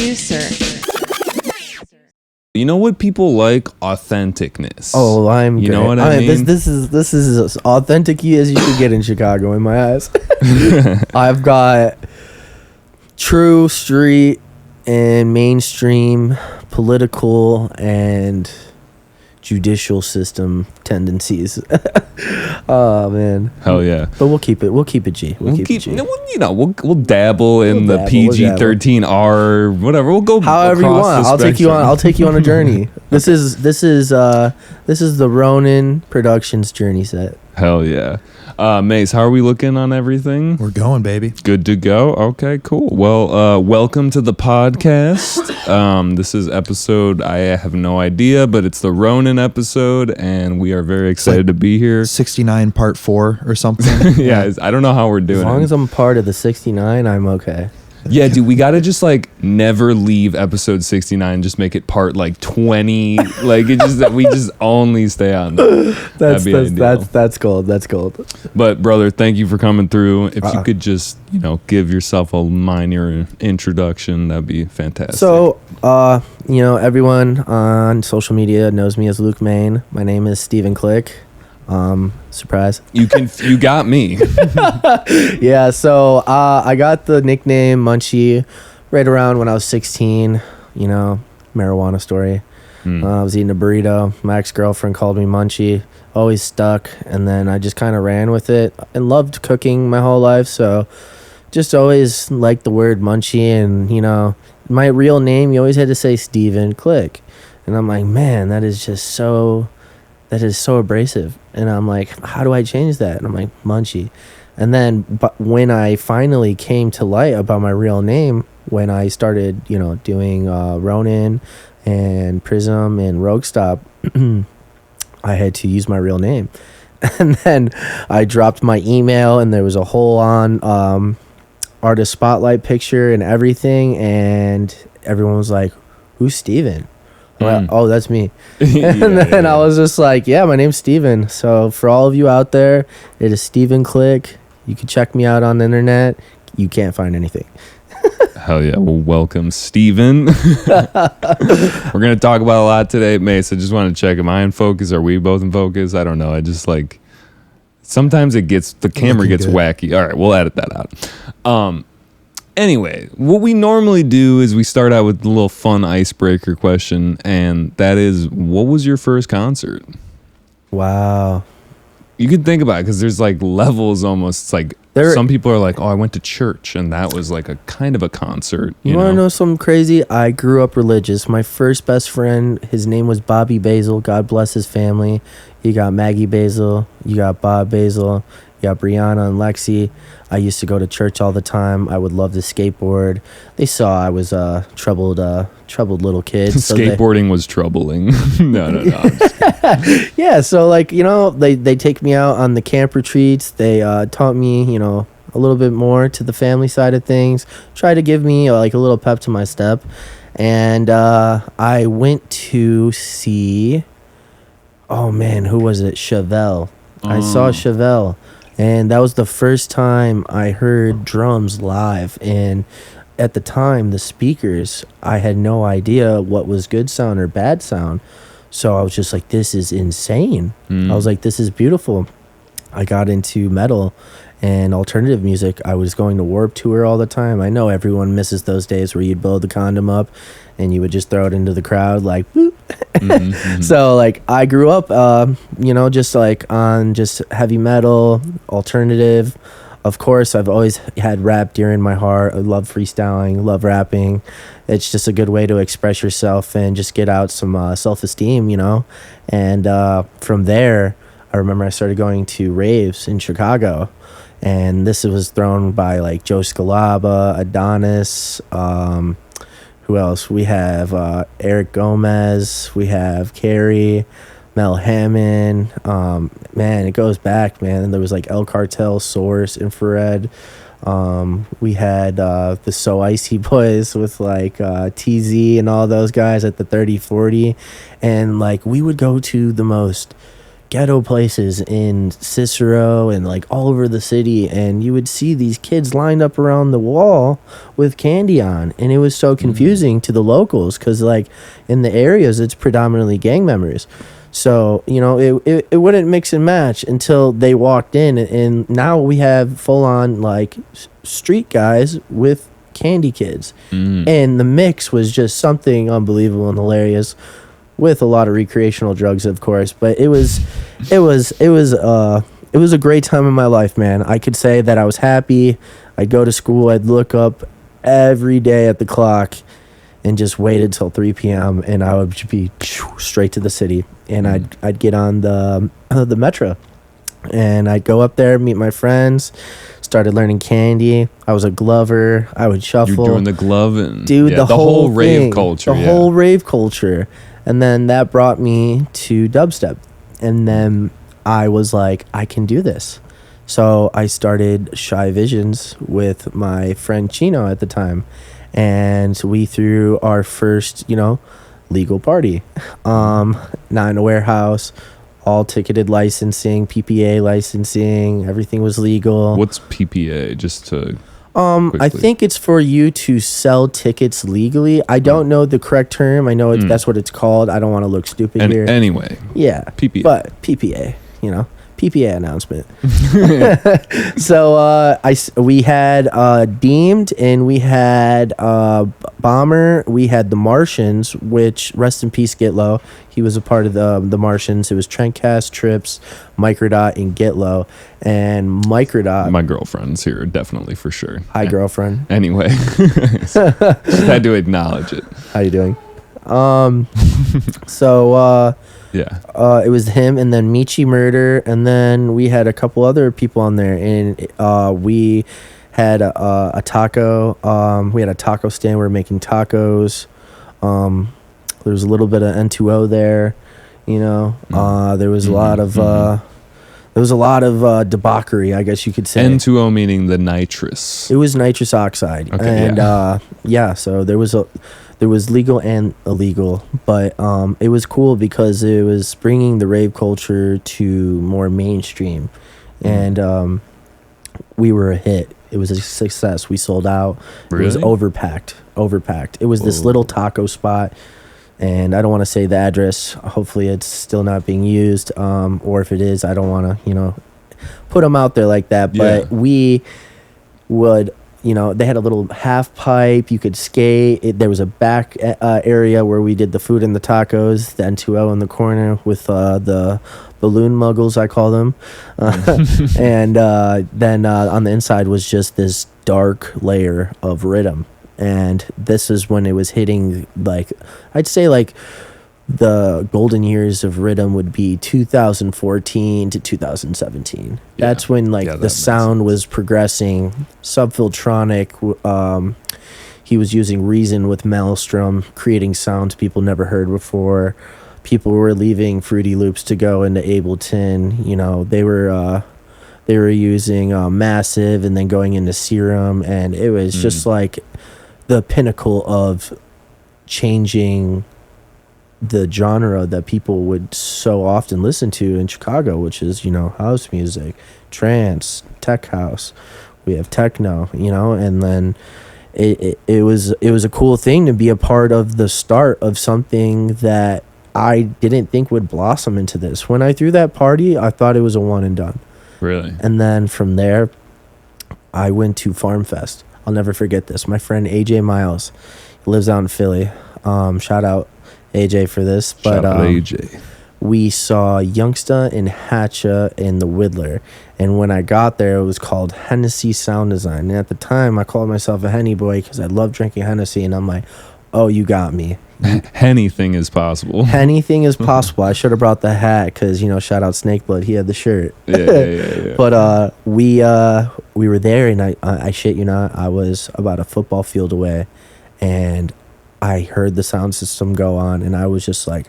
Poducer. You know what people like? Authenticness. Oh, I'm. You great. know what I mean? This is as authentic as you could get in Chicago in my eyes. I've got true street and mainstream political and judicial system tendencies. Oh man. Hell yeah. But we'll keep it G. We'll keep it G. We'll dabble in the PG-13R, whatever. We'll go however you want. I'll take you on a journey. This is the Ronin Productions journey set. Hell yeah. Mace, how are we looking on everything? We're going, baby. Good to go. Okay, cool. Well, welcome to the podcast. This is episode, I have no idea, but it's the Ronin episode, and we are very excited to be here. 69 part 4 or something. Yeah, I don't know how we're doing. As long as I'm part of the 69, I'm okay. Yeah, dude, we gotta just like never leave episode 69. Just make it part like 20. Like it just we just only stay on that. That's gold. That's gold. But brother, thank you for coming through. If you could just give yourself a minor introduction, that'd be fantastic. So everyone on social media knows me as Luke Main. My name is Stephen Click. Surprise. You got me. Yeah, so I got the nickname Munchie right around when I was 16, marijuana story. I was eating a burrito. My ex-girlfriend called me Munchie, always stuck, and then I just kind of ran with it and loved cooking my whole life, so just always liked the word Munchie. And my real name, you always had to say Stephen Click, and I'm like, man, that is so abrasive. And I'm like, how do I change that? And I'm like, Munchie. And then but when I finally came to light about my real name, when I started doing Ronin and Prysm and Rogue Stop, I had to use my real name. And then I dropped my email, and there was a whole on artist spotlight picture and everything, and everyone was like, who's Steven? Like, oh, that's me. And then I was just like, yeah, my name's Steven. So for all of you out there, it is Stephen Click. You can check me out on the internet. You can't find anything. Hell yeah. Well, welcome, Steven. We're going to talk about a lot today, Mace. I just want to check, am I in focus? Are we both in focus? I don't know. I just sometimes the camera gets wacky. All right, we'll edit that out. Anyway, what we normally do is we start out with a little fun icebreaker question, and that is, what was your first concert? Wow. You can think about it, because there's levels almost. It's like some people are like, oh, I went to church, and that was like a kind of a concert. You want to know something crazy? I grew up religious. My first best friend, his name was Bobby Basil. God bless his family. You got Maggie Basil. You got Bob Basil. You got Brianna and Lexi. I used to go to church all the time. I would love to skateboard. They saw I was a troubled little kid. So skateboarding was troubling. No. Yeah, so they take me out on the camp retreats. They taught me, a little bit more to the family side of things. Try to give me a little pep to my step. And I went to see, oh man, who was it? Chevelle. I saw Chevelle. And that was the first time I heard drums live. And at the time, the speakers, I had no idea what was good sound or bad sound. So I was just like, this is insane. I was like, this is beautiful. I got into metal and alternative music. I was going to Warped Tour all the time. I know everyone misses those days where you'd blow the condom up and you would just throw it into the crowd like, boop. So I grew up, just on just heavy metal, alternative. Of course, I've always had rap dear in my heart. I love freestyling, love rapping. It's just a good way to express yourself and just get out some self-esteem, And from there, I remember I started going to raves in Chicago. And this was thrown by Joe Scalaba, Adonis, who else? We have Eric Gomez, we have Carrie, Mel Hammond. Man, it goes back, man. There was El Cartel, Source, Infrared. We had the So Icy Boys with TZ and all those guys at the 3040. And we would go to the most ghetto places in Cicero and like all over the city, and you would see these kids lined up around the wall with candy on, and it was so confusing to the locals because like in the areas it's predominantly gang members. So, you know, it wouldn't mix and match until they walked in, and now we have full-on, like, street guys with candy kids. And the mix was just something unbelievable and hilarious, with a lot of recreational drugs, of course. But it was a great time in my life, man. I could say that I was happy. I'd go to school, I'd look up every day at the clock, and just waited till 3 p.m. and I would be straight to the city, and I'd get on the metro, and I'd go up there, meet my friends, started learning candy. I was a glover. I would shuffle. You're doing the gloving. Dude, the whole rave thing, culture. The whole rave culture. And then that brought me to dubstep. And then I was like, I can do this. So I started Shy Visions with my friend Chino at the time. And we threw our first, you know, legal party. Not in a warehouse, all ticketed licensing, PPA licensing, everything was legal. What's PPA? Just to I think it's for you to sell tickets legally. I don't know the correct term. I know that's what it's called. I don't want to look stupid here. Anyway. Yeah. PPA. But PPA, you know. PPA announcement. So we had Deemed, and we had Bomber. We had the Martians, which, rest in peace, Get Low. He was a part of the Martians. It was Trendcast, Trips, Microdot, and Get Low. And Microdot. My girlfriend's here, definitely, for sure. Hi, girlfriend. Anyway. Just had to acknowledge it. How you doing? So it was him, and then Michi Murder, and then we had a couple other people on there, and we had a taco. We had a taco stand. We were making tacos. There was a little bit of N2O there, you know. There was a lot of debauchery, I guess you could say. N2O meaning the nitrous. It was nitrous oxide, okay, and so there was legal and illegal, but it was cool because it was bringing the rave culture to more mainstream, and we were a hit. It was a success. We sold out. Really? It was overpacked. It was this little taco spot, and I don't want to say the address. Hopefully it's still not being used, or if it is, I don't want to, you know, put them out there like that. But we would, you know, they had a little half pipe. You could skate. There was a back area where we did the food and the tacos, the N2O in the corner with the balloon muggles, I call them. And then on the inside was just this dark layer of rhythm. And this is when it was hitting, like, I'd say like the golden years of rhythm would be 2014 to 2017. That's when like the sound was progressing. Subfiltronic, he was using Reason with Maelstrom, creating sounds people never heard before. People were leaving Fruity Loops to go into Ableton. You know, they were using Massive and then going into Serum, and it was just like the pinnacle of changing the genre that people would so often listen to in Chicago, which is, you know, house music, trance, tech house. We have techno, you know, and then it was a cool thing to be a part of the start of something that I didn't think would blossom into this. When I threw that party, I thought it was a one and done. Really? And then from there, I went to Farm Fest. I'll never forget this. My friend AJ Miles, he lives out in Philly. Shout out AJ for this. But shout out AJ. We saw Youngsta and Hatcha and the Whittler. And when I got there, it was called Hennessey Sound Design. And at the time, I called myself a Henny boy because I love drinking Hennessy. And I'm like, oh, you got me. Anything is possible. Anything is possible. I should have brought the hat because, you know, shout out Snakeblood. He had the shirt. Yeah. But we were there, and I shit you not, I was about a football field away, and I heard the sound system go on, and I was just like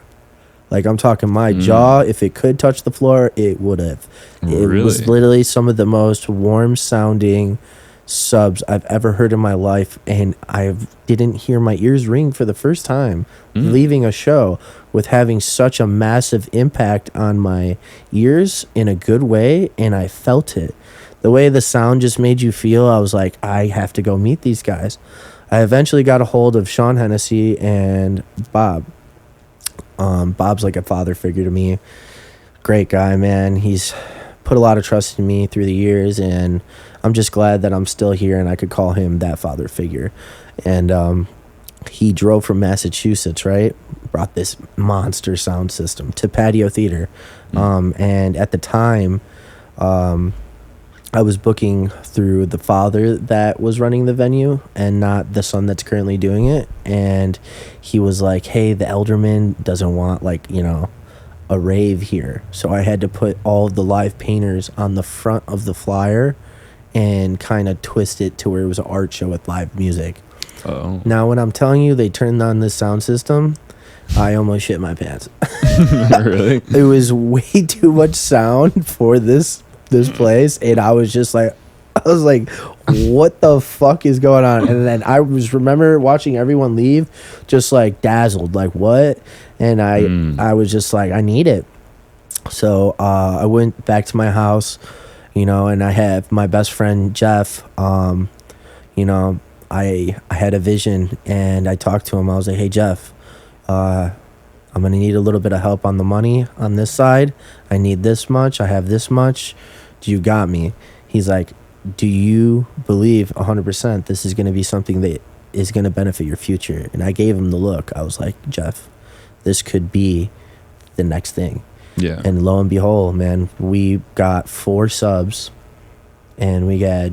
I'm talking my jaw, if it could touch the floor, it would have. It Really? was literally some of the most warm sounding subs I've ever heard in my life, and I didn't hear my ears ring for the first time leaving a show with having such a massive impact on my ears in a good way, and I felt it. The way the sound just made you feel, I was like, I have to go meet these guys. I eventually got a hold of Sean Hennessey and Bob. Bob's like a father figure to me. Great guy, man. He's put a lot of trust in me through the years, and I'm just glad that I'm still here and I could call him that father figure. And he drove from Massachusetts, right? Brought this monster sound system to Patio Theater. And at the time, I was booking through the father that was running the venue and not the son that's currently doing it. And he was like, hey, the Elderman doesn't want, like, you know, a rave here. So I had to put all of the live painters on the front of the flyer and kind of twist it to where it was an art show with live music. Oh. Now, when I'm telling you they turned on this sound system, I almost shit my pants. Really? It was way too much sound for this place, and I was like, what the fuck is going on? And then I remember watching everyone leave just like dazzled, like what? And I was just like, I need it. So I went back to my house, you know, and I have my best friend Jeff. You know, I had a vision, and I talked to him. I was like, hey Jeff, I'm gonna need a little bit of help on the money on this side. I need this much. I have this much. Do you got me? He's like, do you believe 100% this is gonna be something that is gonna benefit your future? And I gave him the look. I was like, Jeff, this could be the next thing. Yeah. And lo and behold, man, we got 4 subs, and we got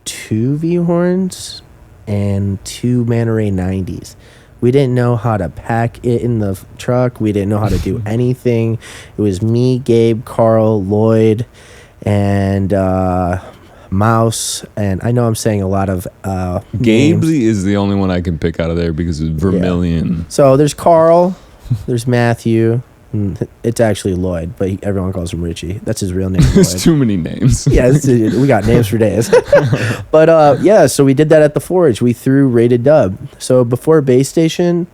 2 V-horns and 2 Manta Ray 90s. We didn't know how to pack it in the truck. We didn't know how to do anything. It was me, Gabe, Carl, Lloyd, and Mouse. And I know I'm saying a lot of Gabe names. is the only one I can pick out of there because it's Vermilion. Yeah. So there's Carl, there's Matthew. It's actually Lloyd, but everyone calls him Richie. That's his real name. There's too many names. Yeah, we got names for days. But yeah, so we did that at the Forge. We threw Rated Dub. So before Base Station,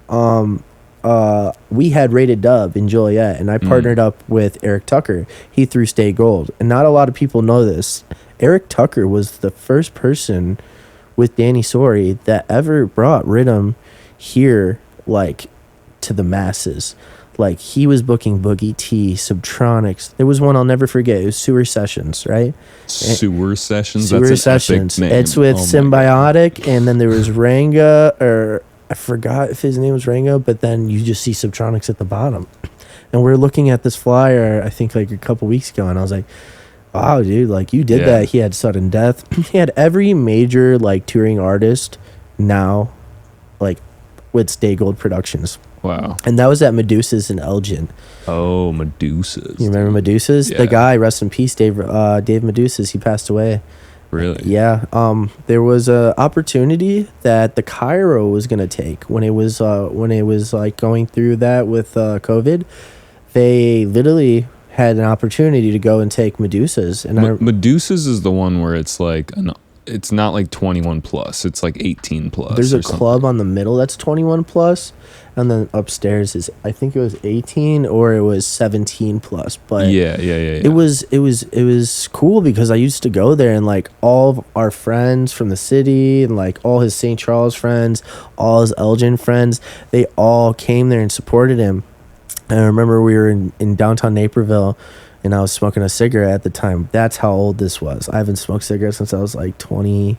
we had Rated Dub in Joliet, and I partnered up with Eric Tucker. He threw Stay Gold, and not a lot of people know this. Eric Tucker was the first person with Danny Sori that ever brought rhythm here, like, to the masses. Like, he was booking Boogie T, Subtronics. There was one I'll never forget. It was Sewer Sessions, right? Sewer Sessions? Sewer That's an Sessions. epic name. It's with Symbiotic, and then there was Ranga, or I forgot if his name was Ranga, but then you just see Subtronics at the bottom. And we're looking at this flyer, I think, like a couple weeks ago, and I was like, wow, dude, like, you did that. He had Sudden Death. He had every major, like, touring artist now, like, with Stay Gold Productions. Wow. And that was at Medusa's in Elgin. Oh, Medusa's. You remember Medusa's? Yeah. The guy, rest in peace, Dave Medusa's, he passed away. Really? Yeah. There was a opportunity that the Cairo was gonna take when it was like going through that with COVID. They literally had an opportunity to go and take Medusa's, and Medusa's is the one where it's like it's not like 21 plus. It's like 18 plus. There's a club on the middle that's 21 plus, and then upstairs is, I think it was 18 or it was 17 plus. But yeah. It was cool because I used to go there, and like all of our friends from the city and like all his St. Charles friends, all his Elgin friends, they all came there and supported him. And I remember we were in downtown Naperville, and I was smoking a cigarette at the time. That's how old this was. I haven't smoked cigarettes since I was like 20,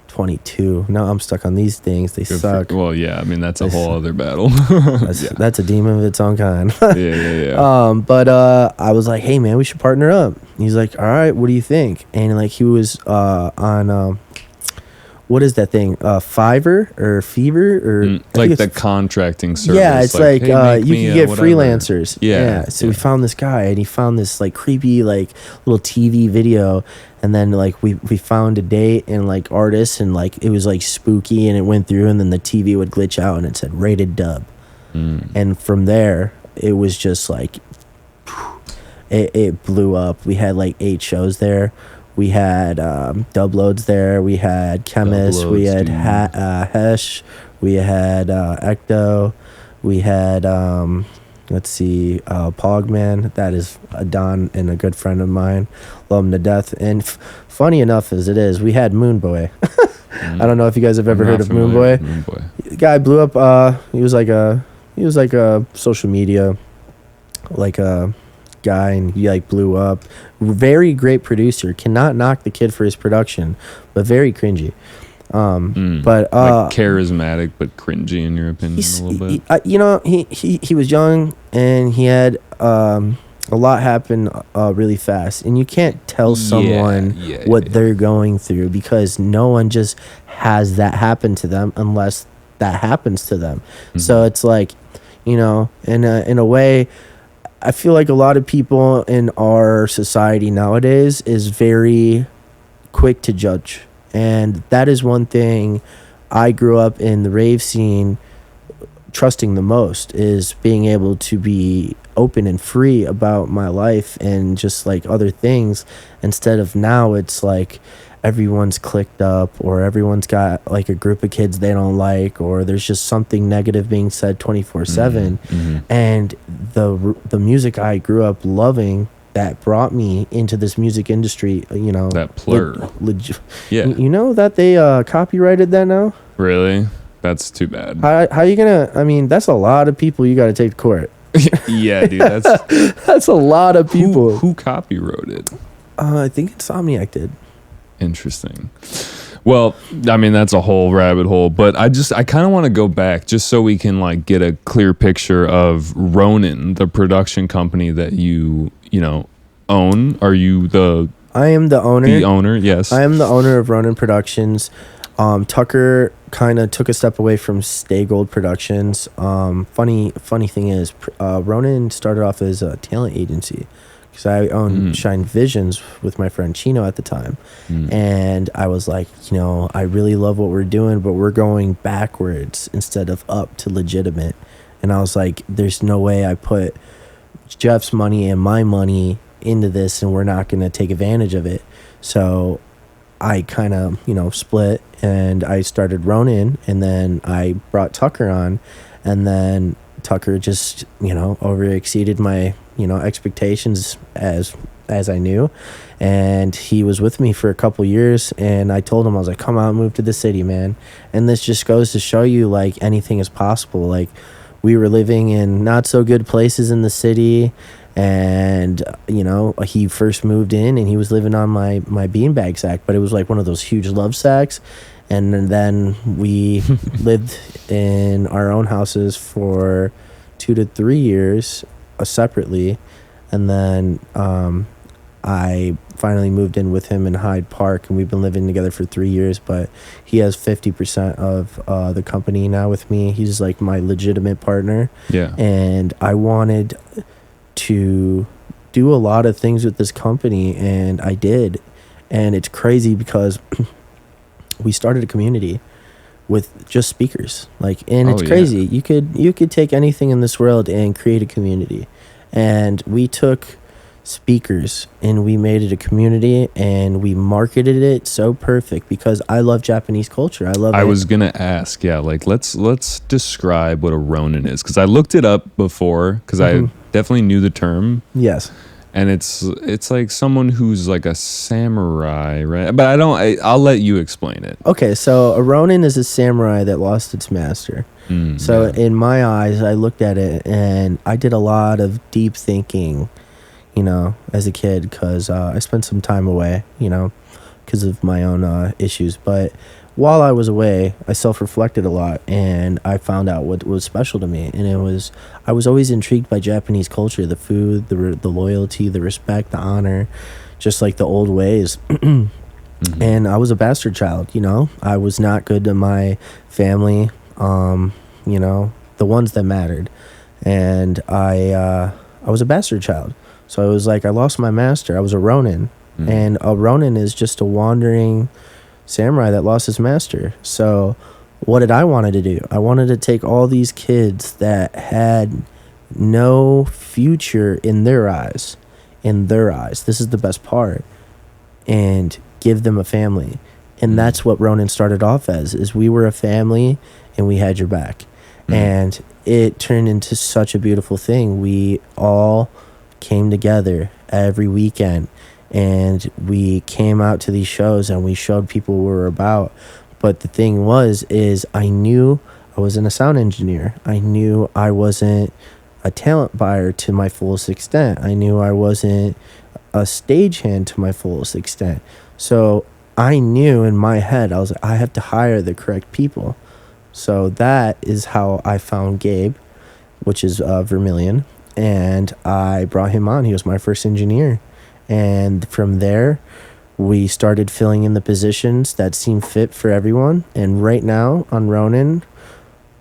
22. Now I'm stuck on these things. They suck. Well, yeah. I mean, that's a whole other battle. That's a demon of its own kind. Yeah. But I was like, hey, man, we should partner up. He's like, all right, what do you think? And like he was on... what is that thing? Fiverr or Fever or like the contracting service. Yeah, it's like hey, you can get whatever. freelancers. Yeah. So we found this guy, and he found this like creepy like little TV video, and then like we found a date and like artists, and like it was like spooky, and it went through, and then the TV would glitch out, and it said Rated Dub, and from there it was just like it blew up. We had like 8 shows there. We had Dub Loads there. We had Chemist. Dub We Loads, had Hesh. We had Ecto. We had let's see, Pogman. That is a Don and a good friend of mine. Love him to death. And funny enough as it is, we had Moonboy. I don't know if you guys have ever heard of Moonboy. The guy blew up. He was like a social media like a guy, and he like blew up. Very great producer. Cannot knock the kid for his production, but very cringy. But like charismatic but cringy in your opinion a little bit. He was young and he had a lot happen really fast, and you can't tell someone what they're going through because no one just has that happen to them unless that happens to them. So it's like, in a way, I feel like a lot of people in our society nowadays is very quick to judge. And that is one thing I grew up in the rave scene trusting the most, is being able to be open and free about my life and just like other things, instead of now it's like everyone's clicked up, or everyone's got like a group of kids they don't like, or there's just something negative being said 24/7. And the music I grew up loving that brought me into this music industry, that plur. You know that they copyrighted that now? Really? That's too bad. How you gonna? I mean, that's a lot of people you got to take to court. Yeah, dude, that's a lot of people. Who copywrote it? I think Insomniac did. Interesting. Well, I mean, that's a whole rabbit hole, but I kind of want to go back just so we can like get a clear picture of Ronin, the production company that you own. Are you I am the owner. The owner, yes. I am the owner of Ronin Productions. Tucker kind of took a step away from Stay Gold Productions. Funny thing is, Ronin started off as a talent agency, because I owned Shine Visions with my friend Chino at the time. And I was like, I really love what we're doing, but we're going backwards instead of up to legitimate. And I was like, there's no way I put Jeff's money and my money into this and we're not going to take advantage of it. So I kind of, split, and I started Ronin, and then I brought Tucker on, and then Tucker just, over exceeded my, expectations as I knew. And he was with me for a couple years, and I told him, I was like, come out and move to the city, man. And this just goes to show you, like, anything is possible. Like, we were living in not so good places in the city, and he first moved in and he was living on my beanbag sack, but it was like one of those huge love sacks. And then we lived in our own houses for 2 to 3 years separately, and then I finally moved in with him in Hyde Park, and we've been living together for 3 years. But he has 50% of the company now with me. He's like my legitimate partner. Yeah. And I wanted to do a lot of things with this company, and I did. And it's crazy because we started a community with just speakers, and it's crazy. You could take anything in this world and create a community, and we took speakers and we made it a community, and we marketed it so perfect because I love Japanese culture. I was gonna ask, let's describe what a Ronin is, because I looked it up before, because I definitely knew the term. Yes. And it's like someone who's like a samurai, right? But I'll let you explain it. Okay, so a Ronin is a samurai that lost its master. In my eyes, I looked at it and I did a lot of deep thinking, as a kid, because I spent some time away, because of my own issues. But while I was away, I self-reflected a lot, and I found out what was special to me. And I was always intrigued by Japanese culture, the food, the loyalty, the respect, the honor, just like the old ways. And I was a bastard child, I was not good to my family, the ones that mattered. And I was a bastard child. So I was like, I lost my master. I was a Ronin. And a Ronin is just a wandering samurai that lost his master. So what did I want to do? I wanted to take all these kids that had no future in their eyes. This is the best part. and give them a family. And that's what Ronin started off as, is we were a family and we had your back. And it turned into such a beautiful thing. We all came together every weekend and we came out to these shows and we showed people what we were about. But the thing is I knew I wasn't a sound engineer. I knew I wasn't a talent buyer to my fullest extent. I knew I wasn't a stagehand to my fullest extent. So I knew in my head, I was like, I have to hire the correct people. So that is how I found Gabe, which is Vermilion, and I brought him on. He was my first engineer. And from there, we started filling in the positions that seemed fit for everyone. And right now on Ronin,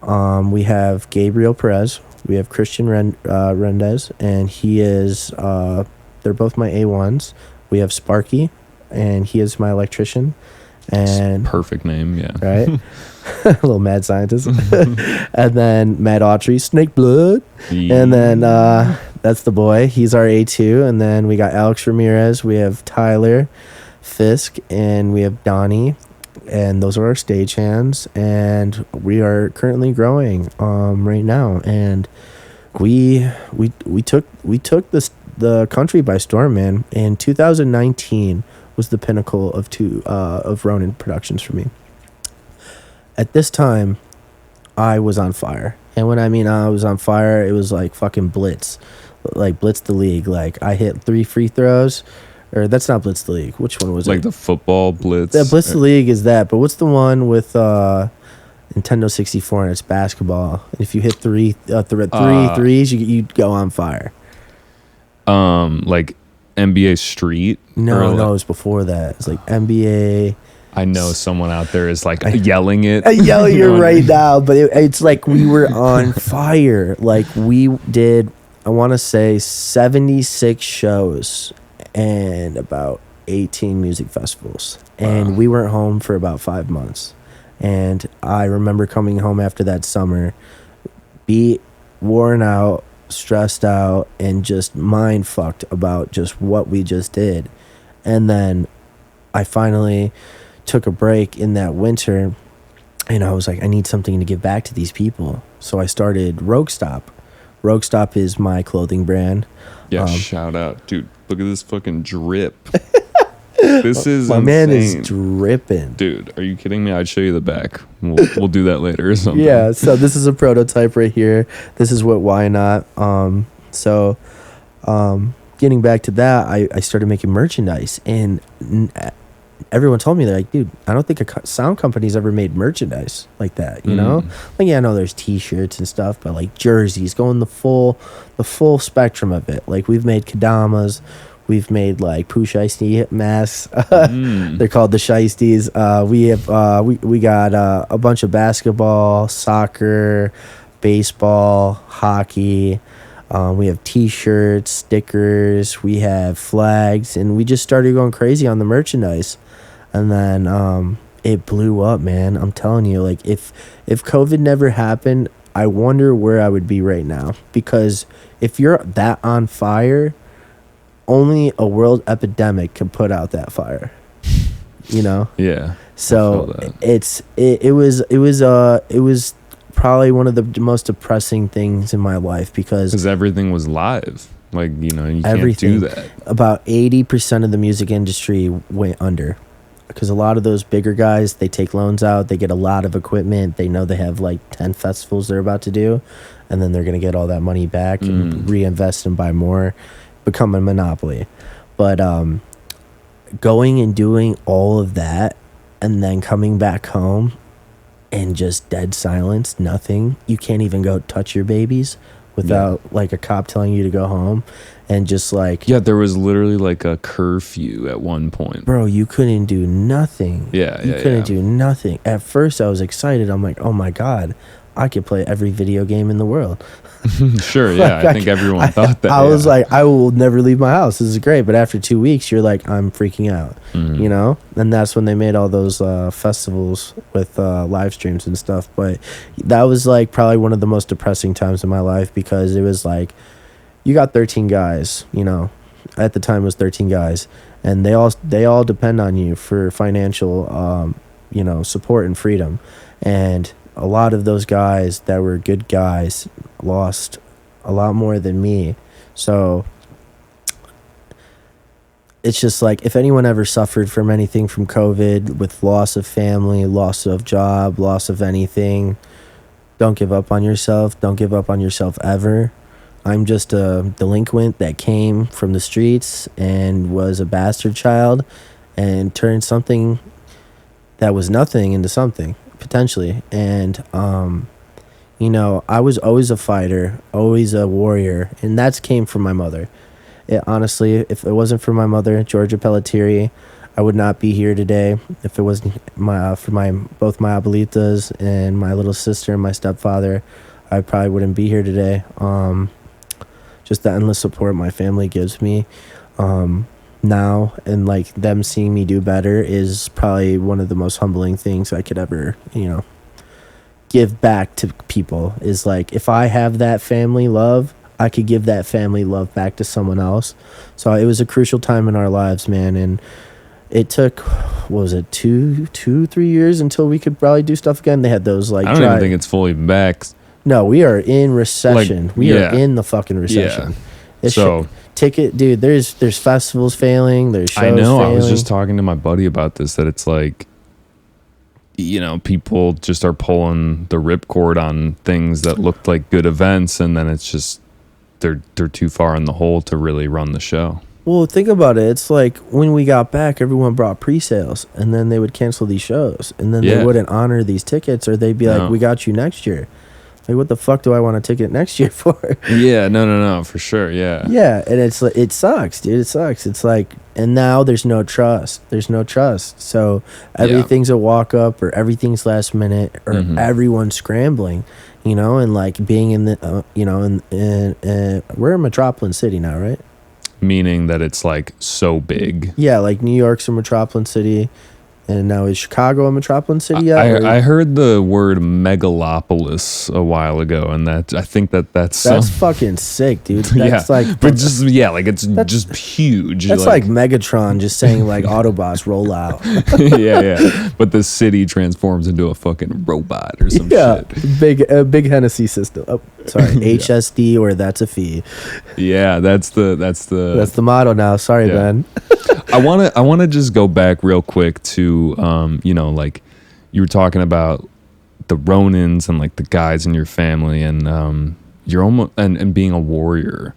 we have Gabriel Perez, we have Christian Rendez, and he is, they're both my A1s. We have Sparky, and he is my electrician. And perfect name, yeah. Right? A little mad scientist. And then Matt Autry, Snake Blood. Yeah. And then that's the boy. He's our A2. And then we got Alex Ramirez. We have Tyler Fisk. And we have Donnie. And those are our stagehands. And we are currently growing right now. And we took the country by storm, man. In 2019 was the pinnacle of Ronin Productions for me. At this time, I was on fire. And when I mean I was on fire, it was like fucking Blitz. Like Blitz the League. Like I hit 3 free throws. Or that's not Blitz the League. Which one was it? Like the football Blitz? The Blitz the League is that. But what's the one with Nintendo 64 and it's basketball? And if you hit three threes, you go on fire. Like NBA Street? No, it was before that. It's like NBA. I know someone out there is like yelling it. I yell you right now, but it's like we were on fire. Like we did, I want to say 76 shows and about 18 music festivals. And we weren't home for about 5 months. And I remember coming home after that summer, beat, worn out, stressed out, and just mind fucked about just what we just did. And then I finally took a break in that winter, and I was like, I need something to give back to these people. So I started Rogue Stop. Rogue Stop is my clothing brand. Yeah, shout out. Dude, look at this fucking drip. This is my insane. man is dripping. Dude, are you kidding me? I'd show you the back. We'll do that later or something. Yeah, so this is a prototype right here. This is what Why Not. Getting back to that, I started making merchandise, and everyone told me, they're like, dude, I don't think a sound company's ever made merchandise like that, you know? Like, yeah, I know there's t-shirts and stuff, but like jerseys, going the full spectrum of it. Like we've made Kadamas, we've made like Pooh Shiesty masks. They're called the Shiesties. We got a bunch of basketball, soccer, baseball, hockey. We have t-shirts, stickers, we have flags, and we just started going crazy on the merchandise. And then it blew up, man. I'm telling you, like if COVID never happened, I wonder where I would be right now. Because if you're that on fire, only a world epidemic can put out that fire. You know? Yeah. So it was probably one of the most depressing things in my life, because everything was live. Like, you know, you everything, can't do that. About 80% of the music industry went under, because a lot of those bigger guys, they take loans out, they get a lot of equipment, they know they have like 10 festivals they're about to do, and then they're going to get all that money back and reinvest and buy more, become a monopoly. But going and doing all of that and then coming back home and just dead silence, nothing. You can't even go touch your babies without like a cop telling you to go home, and just like, yeah, there was literally like a curfew at one point. Bro, you couldn't do nothing. You couldn't do nothing. At first I was excited. I'm like, oh my God, I could play every video game in the world. Sure, yeah. I think everyone thought that. I was like, I will never leave my house. This is great. But after 2 weeks, you're like, I'm freaking out, you know? And that's when they made all those festivals with live streams and stuff. But that was like probably one of the most depressing times in my life, because it was like, you got 13 guys, you know? At the time it was 13 guys. and they all depend on you for financial support and freedom. And a lot of those guys that were good guys lost a lot more than me. So it's just like, if anyone ever suffered from anything from COVID, with loss of family, loss of job, loss of anything, don't give up on yourself. Don't give up on yourself ever. I'm just a delinquent that came from the streets and was a bastard child and turned something that was nothing into something, potentially. And, I was always a fighter, always a warrior, and that came from my mother. Honestly, if it wasn't for my mother, Georgia Pelletieri, I would not be here today. If it wasn't for both my abuelitas and my little sister and my stepfather, I probably wouldn't be here today. Just the endless support my family gives me now, and like them seeing me do better is probably one of the most humbling things I could ever, give back to people. Is like, if I have that family love, I could give that family love back to someone else. So it was a crucial time in our lives, man. And it took, what was it, 3 years until we could probably do stuff again. They had those like, I don't even think it's fully back. No, we are in recession. Like, we are in the fucking recession. Yeah. So ticket, dude, there's festivals failing, there's shows I know. failing. I was just talking to my buddy about this, that it's like, people just are pulling the ripcord on things that looked like good events, and then it's just they're too far in the hole to really run the show. Well, think about it. It's like when we got back, everyone brought pre-sales, and then they would cancel these shows, and then they wouldn't honor these tickets, or they'd be like, "We got you next year." Like, what the fuck do I want a ticket next year for? Yeah, no, for sure, yeah. Yeah, and it sucks, dude. It sucks. It's like, and now there's no trust. There's no trust. So everything's a walk up, or everything's last minute, or everyone's scrambling, and like being in the, we're a metropolitan city now, right? Meaning that it's like so big. Yeah, like New York's a metropolitan city. And now is Chicago a metropolitan city yet? I heard the word megalopolis a while ago, and I think that's fucking sick, dude. That's it's just huge. That's like Megatron just saying like Autobots roll out. yeah. But the city transforms into a fucking robot or some shit. Big Hennessey system. Oh, sorry, HSD, or that's a fee. Yeah, that's the motto now. Sorry, Ben. I wanna just go back real quick to like you were talking about the Ronins and like the guys in your family, and you're almost and being a warrior.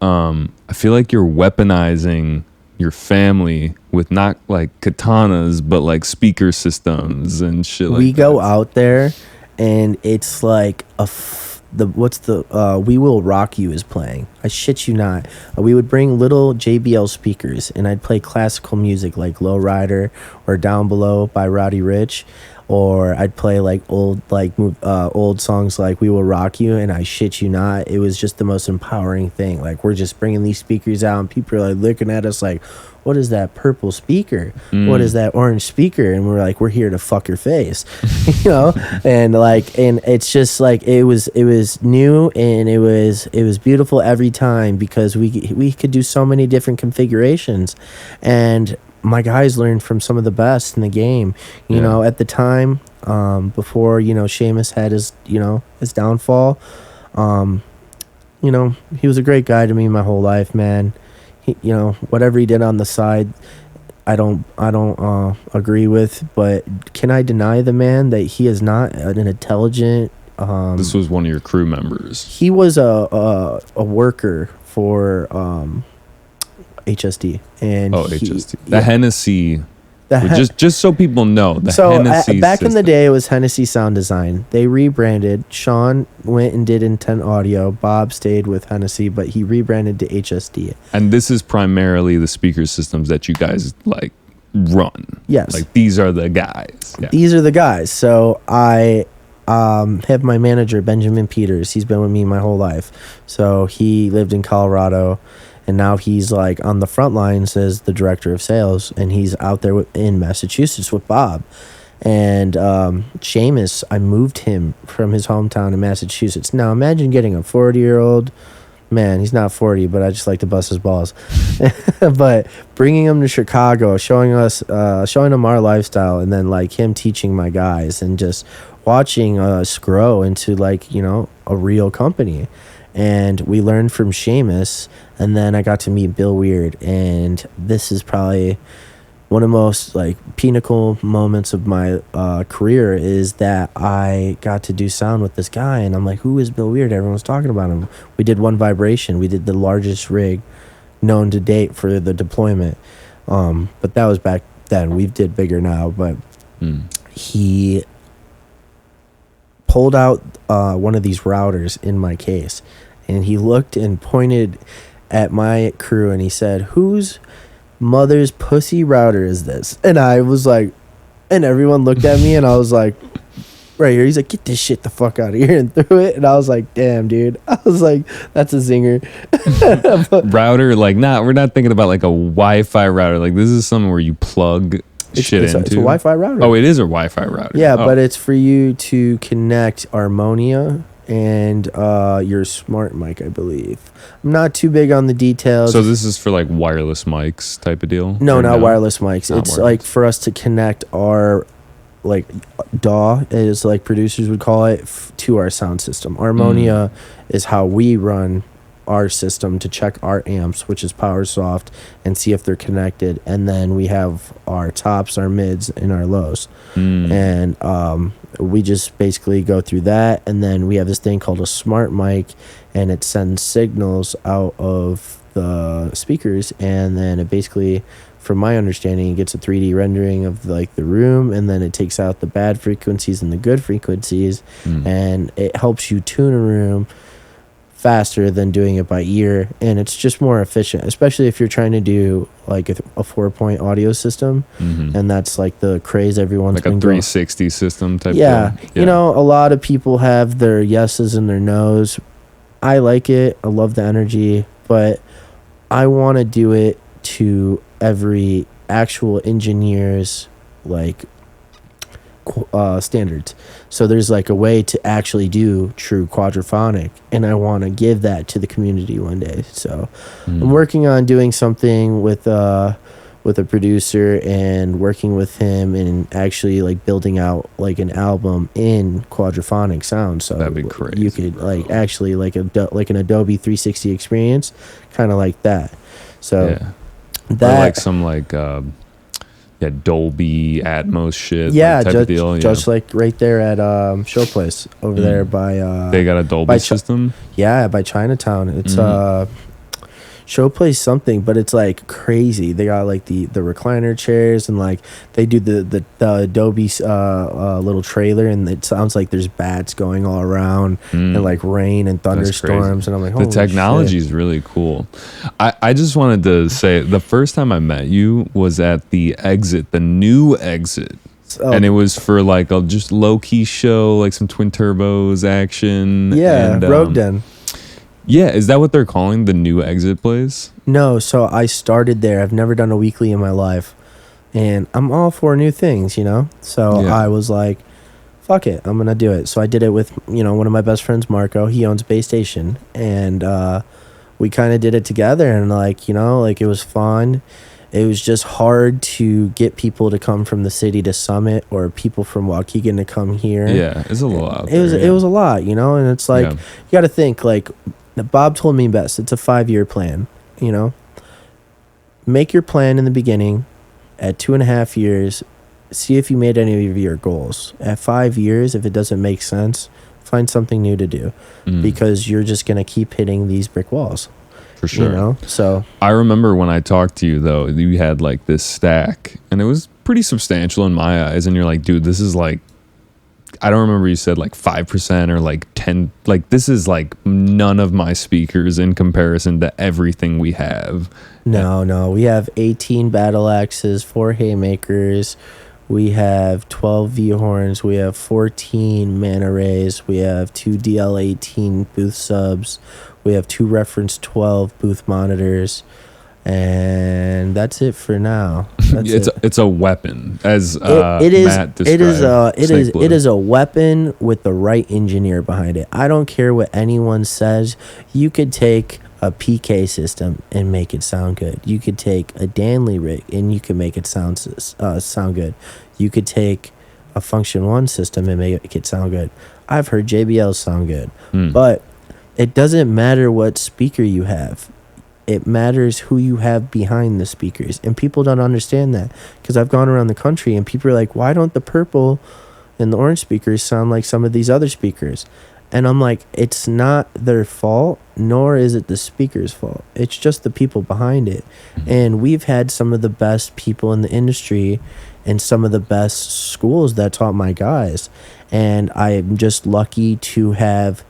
I feel like you're weaponizing your family with not like katanas, but like speaker systems and shit. We go out there, and it's like We Will Rock You is playing. I shit you not. We would bring little JBL speakers, and I'd play classical music like Lowrider or Down Below by Roddy Ricch, or I'd play like old songs like We Will Rock You, and I shit you not, it was just the most empowering thing. Like, we're just bringing these speakers out, and people are like looking at us like, what is that purple speaker? What is that orange speaker? And we're like, we're here to fuck your face, and it's just like, it was new, and it was beautiful every time, because we could do so many different configurations, and my guys learned from some of the best in the game. At the time, before Sheamus had his downfall, he was a great guy to me my whole life, man. He, whatever he did on the side, I don't agree with, but can I deny the man that he is not an intelligent? This was one of your crew members. He was a worker for HSD, and HSD. The Hennessey. Just so people know, Hennessey back system. in the day, it was Hennessey Sound Design. They rebranded. Sean went and did Intent Audio. Bob stayed with Hennessey, but he rebranded to HSD. And this is primarily the speaker systems that you guys like run. Yes, like these are the guys. Yeah. These are the guys. So I have my manager, Benjamin Peters. He's been with me my whole life. So he lived in Colorado, and now he's like on the front lines as the director of sales, and he's out there in Massachusetts with Bob. And Sheamus, I moved him from his hometown in Massachusetts. Now imagine getting a 40-year-old man, he's not 40, but I just like to bust his balls. But bringing him to Chicago, showing him our lifestyle, and then like him teaching my guys, and just watching us grow into like, you know, a real company. And we learned from Seamus, and then I got to meet Bill Weird, and this is probably one of the most like pinnacle moments of my career, is that I got to do sound with this guy, and I'm like, who is Bill Weird? Everyone's talking about him. We did one vibration. We did the largest rig known to date for the deployment. But that was back then. We did bigger now, but he pulled out one of these routers in my case, and he looked and pointed at my crew, and he said, whose mother's pussy router is this? And I was like, and everyone looked at me, and I was like, right here. He's like, get this shit the fuck out of here, and threw it. And I was like, damn, dude. I was like, that's a zinger. Router, like, we're not thinking about like a Wi-Fi router. Like, this is something where you plug shit into. It's a Wi-Fi router. Oh, it is a Wi-Fi router. Yeah, but it's for you to connect Harmonia and your smart mic, I believe. I'm not too big on the details. So this is for like wireless mics type of deal? No, not wireless mics. It's wireless. Like for us to connect our like DAW, is like producers would call it, to our sound system. Harmonia is how we run our system to check our amps, which is PowerSoft, and see if they're connected. And then we have our tops, our mids, and our lows. And we just basically go through that, and then we have this thing called a smart mic, and it sends signals out of the speakers, and then it basically, from my understanding, it gets a 3D rendering of like the room, and then it takes out the bad frequencies and the good frequencies, and it helps you tune a room faster than doing it by ear, and it's just more efficient, especially if you're trying to do like a 4-point audio system, and that's like the craze everyone's like a been 360 system type deal. Yeah, you know, a lot of people have their yeses and their nos. I like it, I love the energy, but I want to do it to every actual engineer's like standards. So there's like a way to actually do true quadraphonic, and I want to give that to the community one day. So I'm working on doing something with a producer, and working with him, and actually like building out like an album in quadraphonic sound. So that'd be crazy. You could like actually like an Adobe 360 experience, kind of like that. So that, or like some like Dolby Atmos shit. Yeah, type of deal. Just like right there at Showplace over there by. They got a Dolby system. Yeah, by Chinatown. It's Showplace something, but it's like crazy. They got like the recliner chairs, and like they do the Adobe little trailer, and it sounds like there's bats going all around, and like rain and thunderstorms, and I'm like, the technology is really cool. I just wanted to say, the first time I met you was at the new exit. And it was for like a just low-key show, like some Twin Turbos action. Yeah, and, Rogue Den. Yeah, is that what they're calling the new exit place? No, so I started there. I've never done a weekly in my life, and I'm all for new things, you know? So I was like, fuck it, I'm going to do it. So I did it with, you know, one of my best friends, Marco. He owns Bay Station, and we kind of did it together, and like, you know, like it was fun. It was just hard to get people to come from the city to Summit, or people from Waukegan to come here. Yeah, it's a little out there. It was a lot, you know? And it's like, you got to think, like, Bob told me best, it's a 5-year plan, you know? Make your plan in the beginning. At 2.5 years, see if you made any of your goals. At 5 years, if it doesn't make sense, find something new to do, because you're just going to keep hitting these brick walls. For sure. You know? So I remember when I talked to you, though, you had like this stack, and it was pretty substantial in my eyes, and you're like, dude, this is like, I don't remember, you said like 5% or like 10, like this is like none of my speakers in comparison to everything we have. No, we have 18 battle axes, 4 haymakers, we have 12 V-horns, we have 14 man arrays, we have 2 DL18 booth subs, we have 2 reference 12 booth monitors, And that's it for now. That's It's a weapon, as it is. Matt It is described Snake Blue. it is a weapon with the right engineer behind it. I don't care what anyone says. You could take a PK system and make it sound good. You could take a Danley rig and you could make it sound good. You could take a Function 1 system and make it sound good. I've heard JBLs sound good, but it doesn't matter what speaker you have. It matters who you have behind the speakers. And people don't understand that, because I've gone around the country and people are like, why don't the purple and the orange speakers sound like some of these other speakers? And I'm like, it's not their fault, nor is it the speaker's fault. It's just the people behind it. And we've had some of the best people in the industry and some of the best schools that taught my guys. And I'm just lucky to have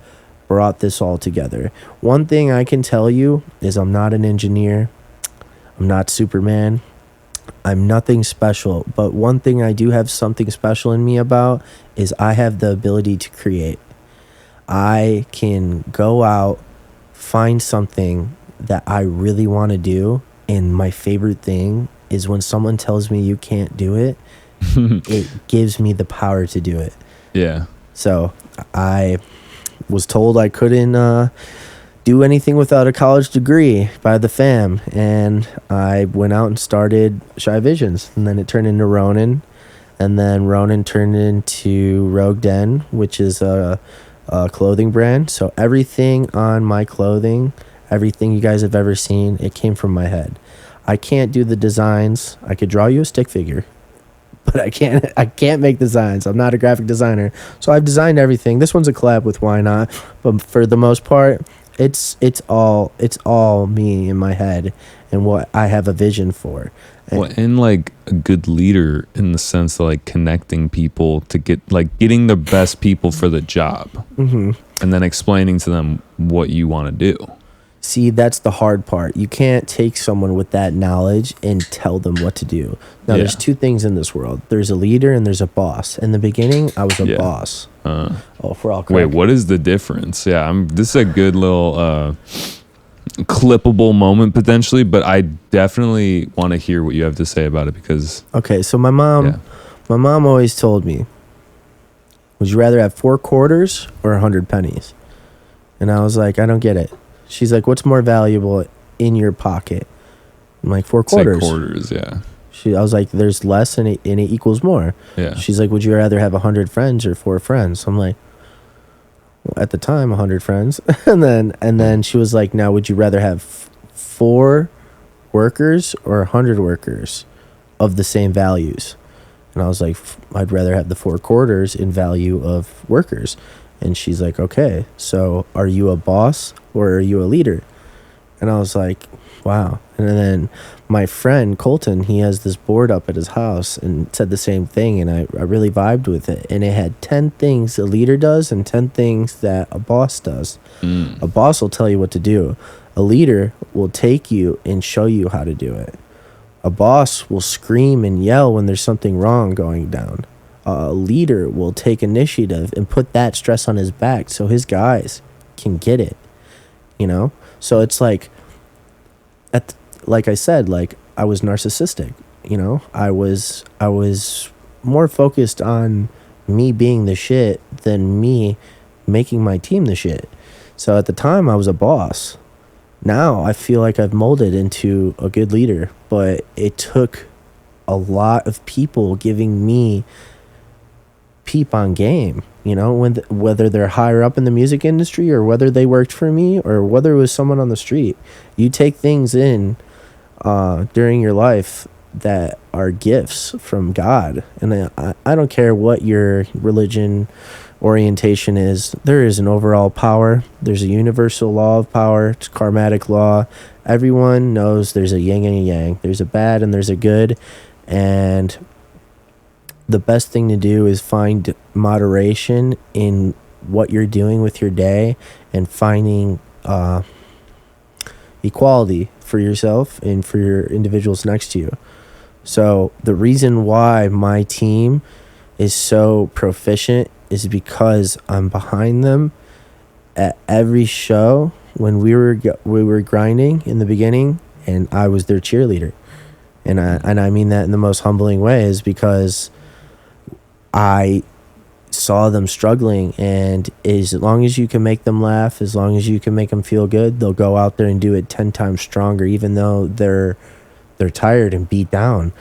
brought this all together. One thing I can tell you is I'm not an engineer. I'm not Superman. I'm nothing special. But one thing I do have something special in me about is I have the ability to create. I can go out, find something that I really want to do, and my favorite thing is when someone tells me you can't do it, it gives me the power to do it. Yeah. So I was told I couldn't do anything without a college degree by the fam, and I went out and started Shy Visions, and then it turned into Ronin, and then Ronin turned into Rogue Den, which is a clothing brand. So everything on my clothing, everything you guys have ever seen, it came from my head. I can't do the designs. I could draw you a stick figure, but I can't make designs. I'm not a graphic designer. So I've designed everything. This one's a collab with Why Not, but for the most part, it's all me in my head and what I have a vision for. And like a good leader in the sense of like connecting people to getting the best people for the job, and then explaining to them what you want to do. See, that's the hard part. You can't take someone with that knowledge and tell them what to do. Now, there's two things in this world. There's a leader and there's a boss. In the beginning, I was a boss. If we're all correct. Wait, what is the difference? Yeah, this is a good little clippable moment potentially, but I definitely want to hear what you have to say about it, because okay, so my mom always told me, would you rather have 4 quarters or 100 pennies? And I was like, I don't get it. She's like, what's more valuable in your pocket? I'm like, 4 quarters. Say quarters, yeah. I was like, there's less and it equals more. Yeah. She's like, would you rather have 100 friends or 4 friends? I'm like, well, at the time, 100 friends. and then she was like, now would you rather have 4 workers or 100 workers of the same values? And I was like, I'd rather have the 4 quarters in value of workers. And she's like, okay, so are you a boss or are you a leader? And I was like, wow. And then my friend Colton, he has this board up at his house and said the same thing, and I really vibed with it. And it had 10 things a leader does and 10 things that a boss does. A boss will tell you what to do. A leader will take you and show you how to do it. A boss will scream and yell when there's something wrong going down. A leader will take initiative and put that stress on his back so his guys can get it, So it's like, like I said, like I was narcissistic, I was more focused on me being the shit than me making my team the shit. So at the time I was a boss. Now I feel like I've molded into a good leader, but it took a lot of people giving me peep on game, whether they're higher up in the music industry or whether they worked for me or whether it was someone on the street. You take things in during your life that are gifts from God. And I don't care what your religion orientation is. There is an overall power. There's a universal law of power. It's karmatic law. Everyone knows there's a yin and a yang. There's a bad and there's a good. And the best thing to do is find moderation in what you're doing with your day and finding equality for yourself and for your individuals next to you. So the reason why my team is so proficient is because I'm behind them at every show. When we were grinding in the beginning, and I was their cheerleader. And I mean that in the most humbling ways, because I saw them struggling, and as long as you can make them laugh, as long as you can make them feel good, they'll go out there and do it 10 times stronger, even though they're tired and beat down.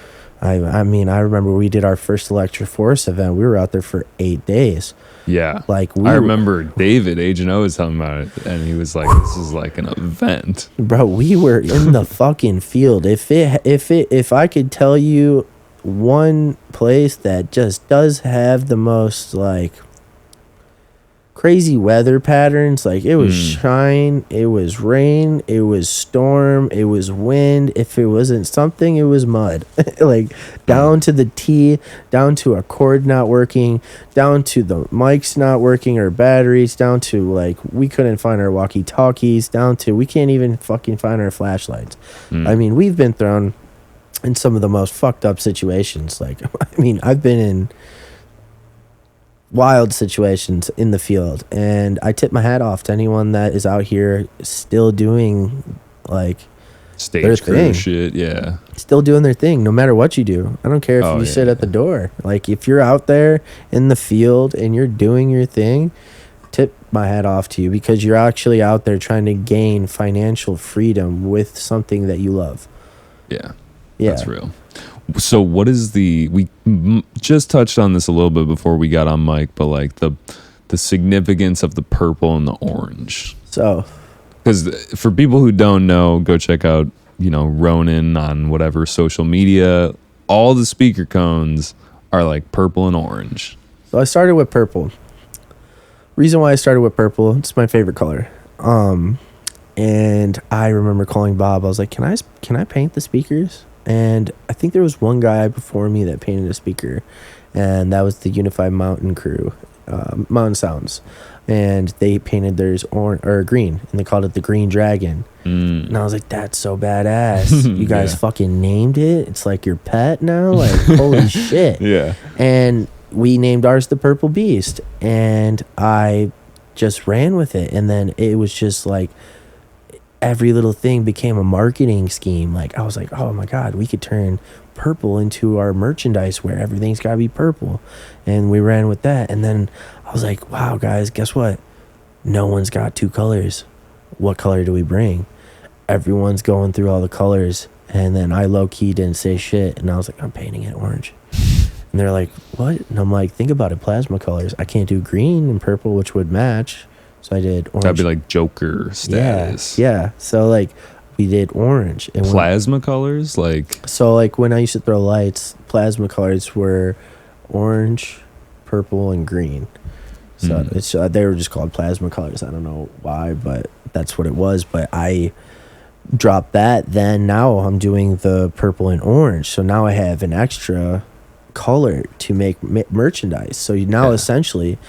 I mean, I remember we did our first Electric Forest event. We were out there for 8 days. Yeah. Like I remember David, Agent O, was talking about it, and he was like, this is like an event. Bro, we were in the fucking field. If I could tell you one place that just does have the most like crazy weather patterns, like it was shine, it was rain, it was storm, it was wind. If it wasn't something, it was mud. Like down to the T, down to a cord not working, down to the mics not working or batteries, down to like we couldn't find our walkie-talkies, down to we can't even fucking find our flashlights. I mean, we've been thrown in some of the most fucked up situations. Like, I mean, I've been in wild situations in the field, and I tip my hat off to anyone that is out here still doing like stage crew shit. Yeah, still doing their thing no matter what you do. I don't care if you sit at the door. Like, if you're out there in the field and you're doing your thing, tip my hat off to you, because you're actually out there trying to gain financial freedom with something that you love. Yeah, that's real. So what is we just touched on this a little bit before we got on mic, but like the significance of the purple and the orange. So, because for people who don't know, go check out, Ronin on whatever social media. All the speaker cones are like purple and orange. So I started with purple. Reason why I started with purple, it's my favorite color. And I remember calling Bob. I was like, can I paint the speakers? And I think there was one guy before me that painted a speaker, and that was the Unified Mountain crew, Mountain Sounds, and they painted theirs green, and they called it the Green Dragon. And I was like, that's so badass. You guys fucking named it. It's like your pet now. Like, holy shit. Yeah. And we named ours the Purple Beast, and I just ran with it, and then it was just like every little thing became a marketing scheme. Like, I was like, oh my God, we could turn purple into our merchandise where everything's got to be purple. And we ran with that. And then I was like, wow, guys, guess what? No one's got two colors. What color do we bring? Everyone's going through all the colors. And then I low-key didn't say shit. And I was like, I'm painting it orange. And they're like, what? And I'm like, think about it, plasma colors. I can't do green and purple, which would match. So I did orange. That'd be like Joker status. Yeah. So like we did orange. And plasma colors? Like, so like when I used to throw lights, plasma colors were orange, purple, and green. So it's they were just called plasma colors. I don't know why, but that's what it was. But I dropped that. Then now I'm doing the purple and orange. So now I have an extra color to make merchandise. So now essentially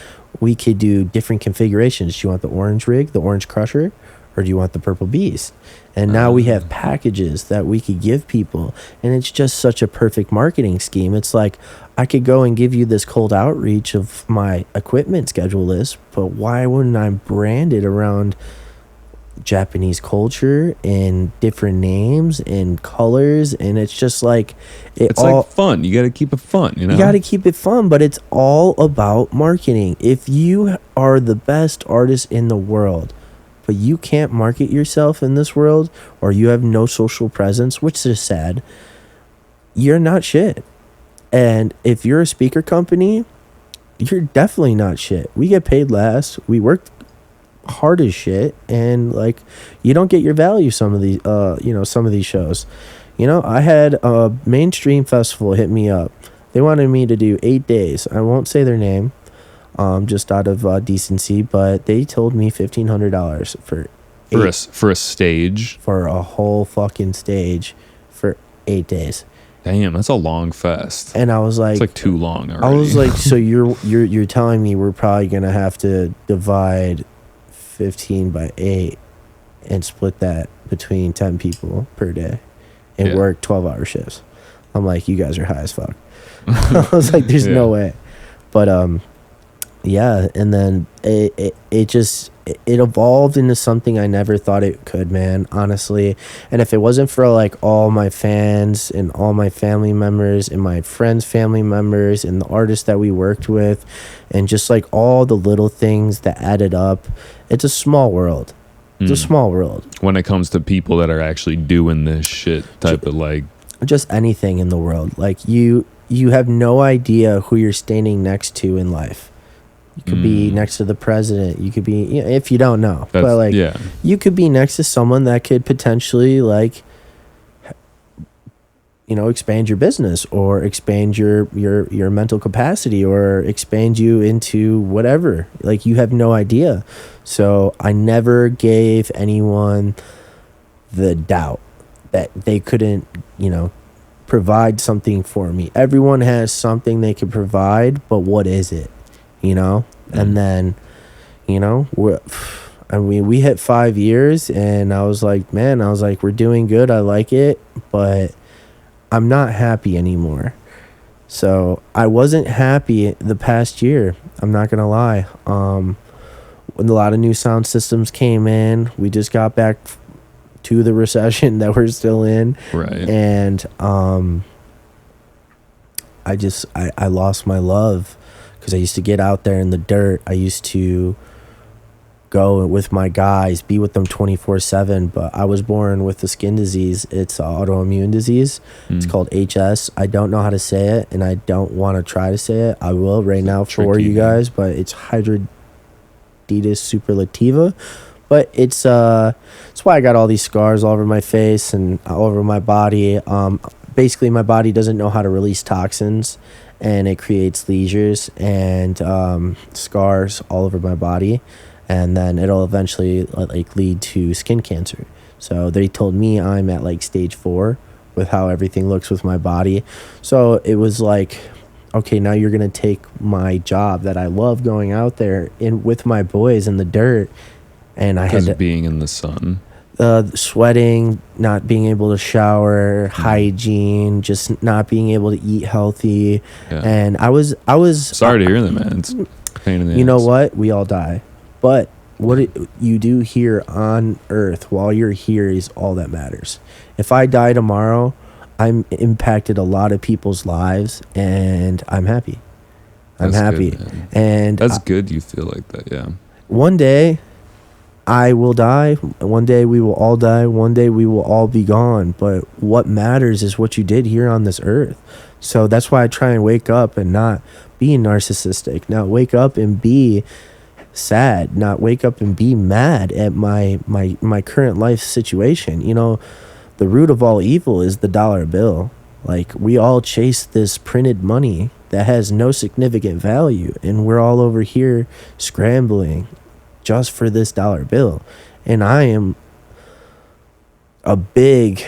we could do different configurations. Do you want the orange rig, the orange crusher, or do you want the purple beast? And now we have packages that we could give people, and it's just such a perfect marketing scheme. It's like, I could go and give you this cold outreach of my equipment schedule list, but why wouldn't I brand it around Japanese culture and different names and colors? And it's just like it's like fun. You got to keep it fun, you got to keep it fun, but it's all about marketing. If you are the best artist in the world, but you can't market yourself in this world, or you have no social presence, which is sad, you're not shit. And if you're a speaker company, you're definitely not shit. We get paid less. We work hard as shit, and like, you don't get your value some of these some of these shows. I had a mainstream festival hit me up. They wanted me to do 8 days. I won't say their name, just out of decency, but they told me $1,500 for a stage, for a whole fucking stage for 8 days. Damn, that's a long fest. And I was like, it's like too long already. I was like, so you're telling me we're probably gonna have to divide 15 by 8 and split that between 10 people per day and work 12-hour shifts. I'm like, you guys are high as fuck. I was like, there's no way. But yeah, and then it just it evolved into something I never thought it could, man, honestly. And if it wasn't for like all my fans and all my family members and my friends' family members and the artists that we worked with and just like all the little things that added up, it's a small world. It's a small world. When it comes to people that are actually doing this shit type of like just anything in the world. Like you have no idea who you're standing next to in life. You could be next to the president. You could be, you know, if you don't know, but like, you could be next to someone that could potentially like, you know, expand your business or expand your mental capacity or expand you into whatever. Like you have no idea. So I never gave anyone the doubt that they couldn't, you know, provide something for me. Everyone has something they could provide, but what is it? You know, and then, you know, we hit 5 years and I was like, man, we're doing good. I like it, but I'm not happy anymore. So I wasn't happy the past year. I'm not going to lie. When a lot of new sound systems came in, we just got back to the recession that we're still in. Right. And, I lost my love. Because I used to get out there in the dirt. I used to go with my guys, be with them 24/7. But I was born with a skin disease. It's an autoimmune disease. It's called HS. I don't know how to say it, and I don't want to try to say it. I will right now for you guys, but it's hydrodetus superlativa. But it's why I got all these scars all over my face and all over my body. Basically, my body doesn't know how to release toxins. And it creates lesions and scars all over my body, and then it'll eventually like lead to skin cancer. So they told me I'm at like stage 4 with how everything looks with my body. So it was like, okay, now you're gonna take my job that I love going out there in with my boys in the dirt, and I had to, being in the sun. Sweating, not being able to shower, hygiene, just not being able to eat healthy. And I was sorry to hear that, man. It's a pain in the you know ass. what, we all die, but what you do here on earth while you're here is all that matters. If I die tomorrow, I'm impacted a lot of people's lives, and I'm happy. I'm happy. Good, and that's good you feel like that. Yeah, one day I will die. One day we will all die. One day we will all be gone. But what matters is what you did here on this earth. So that's why I try and wake up and not be narcissistic. Not wake up and be sad. Not wake up and be mad at my current life situation. You know, the root of all evil is the dollar bill. Like, we all chase this printed money that has no significant value. And we're all over here scrambling just for this dollar bill. And I am a big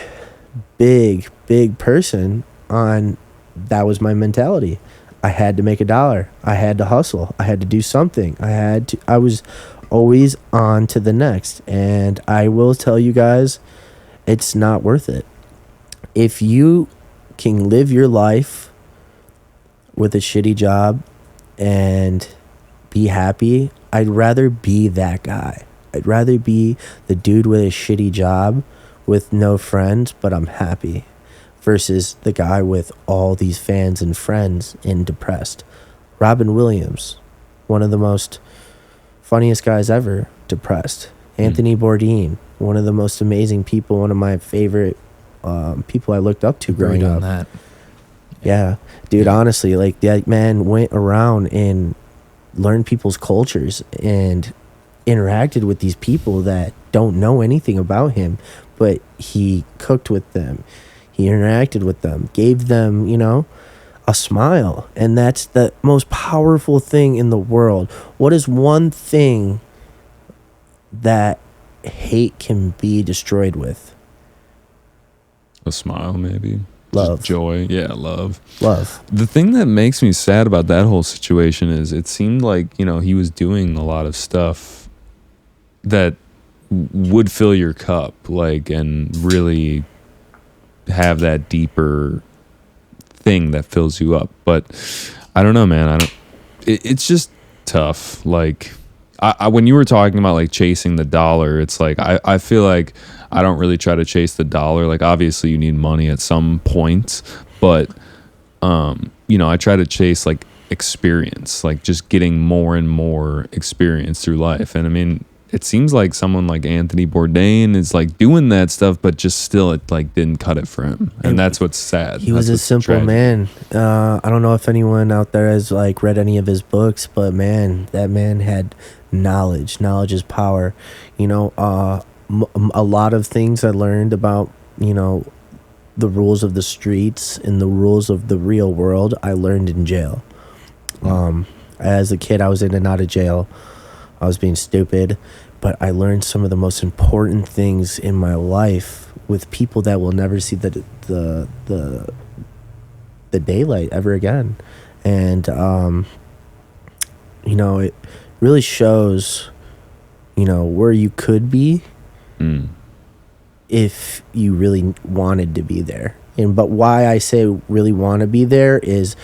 person on that. Was my mentality. I had to make a dollar. I had to hustle. I had to do something. I was always on to the next. And I will tell you guys, it's not worth it. If you can live your life with a shitty job and be happy, I'd rather be that guy. I'd rather be the dude with a shitty job with no friends, but I'm happy, versus the guy with all these fans and friends and depressed. Robin Williams, one of the most funniest guys ever, depressed. Anthony Bourdain, one of the most amazing people, one of my favorite people I looked up to growing up. That. Yeah, dude, honestly, like, that man went around and learned people's cultures and interacted with these people that don't know anything about him, but he cooked with them, he interacted with them, gave them, you know, a smile. And that's the most powerful thing in the world. What is one thing that hate can be destroyed with? A smile, maybe. Love. Just joy. Yeah, love. The thing that makes me sad about that whole situation is it seemed like, you know, he was doing a lot of stuff that would fill your cup, like, and really have that deeper thing that fills you up. But I don't know, man. It's just tough. Like, I when you were talking about like chasing the dollar, it's like I feel like I don't really try to chase the dollar. Like, obviously you need money at some point, but you know, I try to chase like experience, like just getting more and more experience through life. And I mean, it seems like someone like Anthony Bourdain is like doing that stuff, but just still it like didn't cut it for him, and that's what's sad. He was a simple man. I don't know if anyone out there has like read any of his books, but man, that man had knowledge. Knowledge is power. You know, a lot of things I learned about, you know, the rules of the streets and the rules of the real world, I learned in jail. As a kid, I was in and out of jail. I was being stupid, but I learned some of the most important things in my life with people that will never see the daylight ever again. And you know, it really shows, you know, where you could be if you really wanted to be there. And but why I say really want to be there is,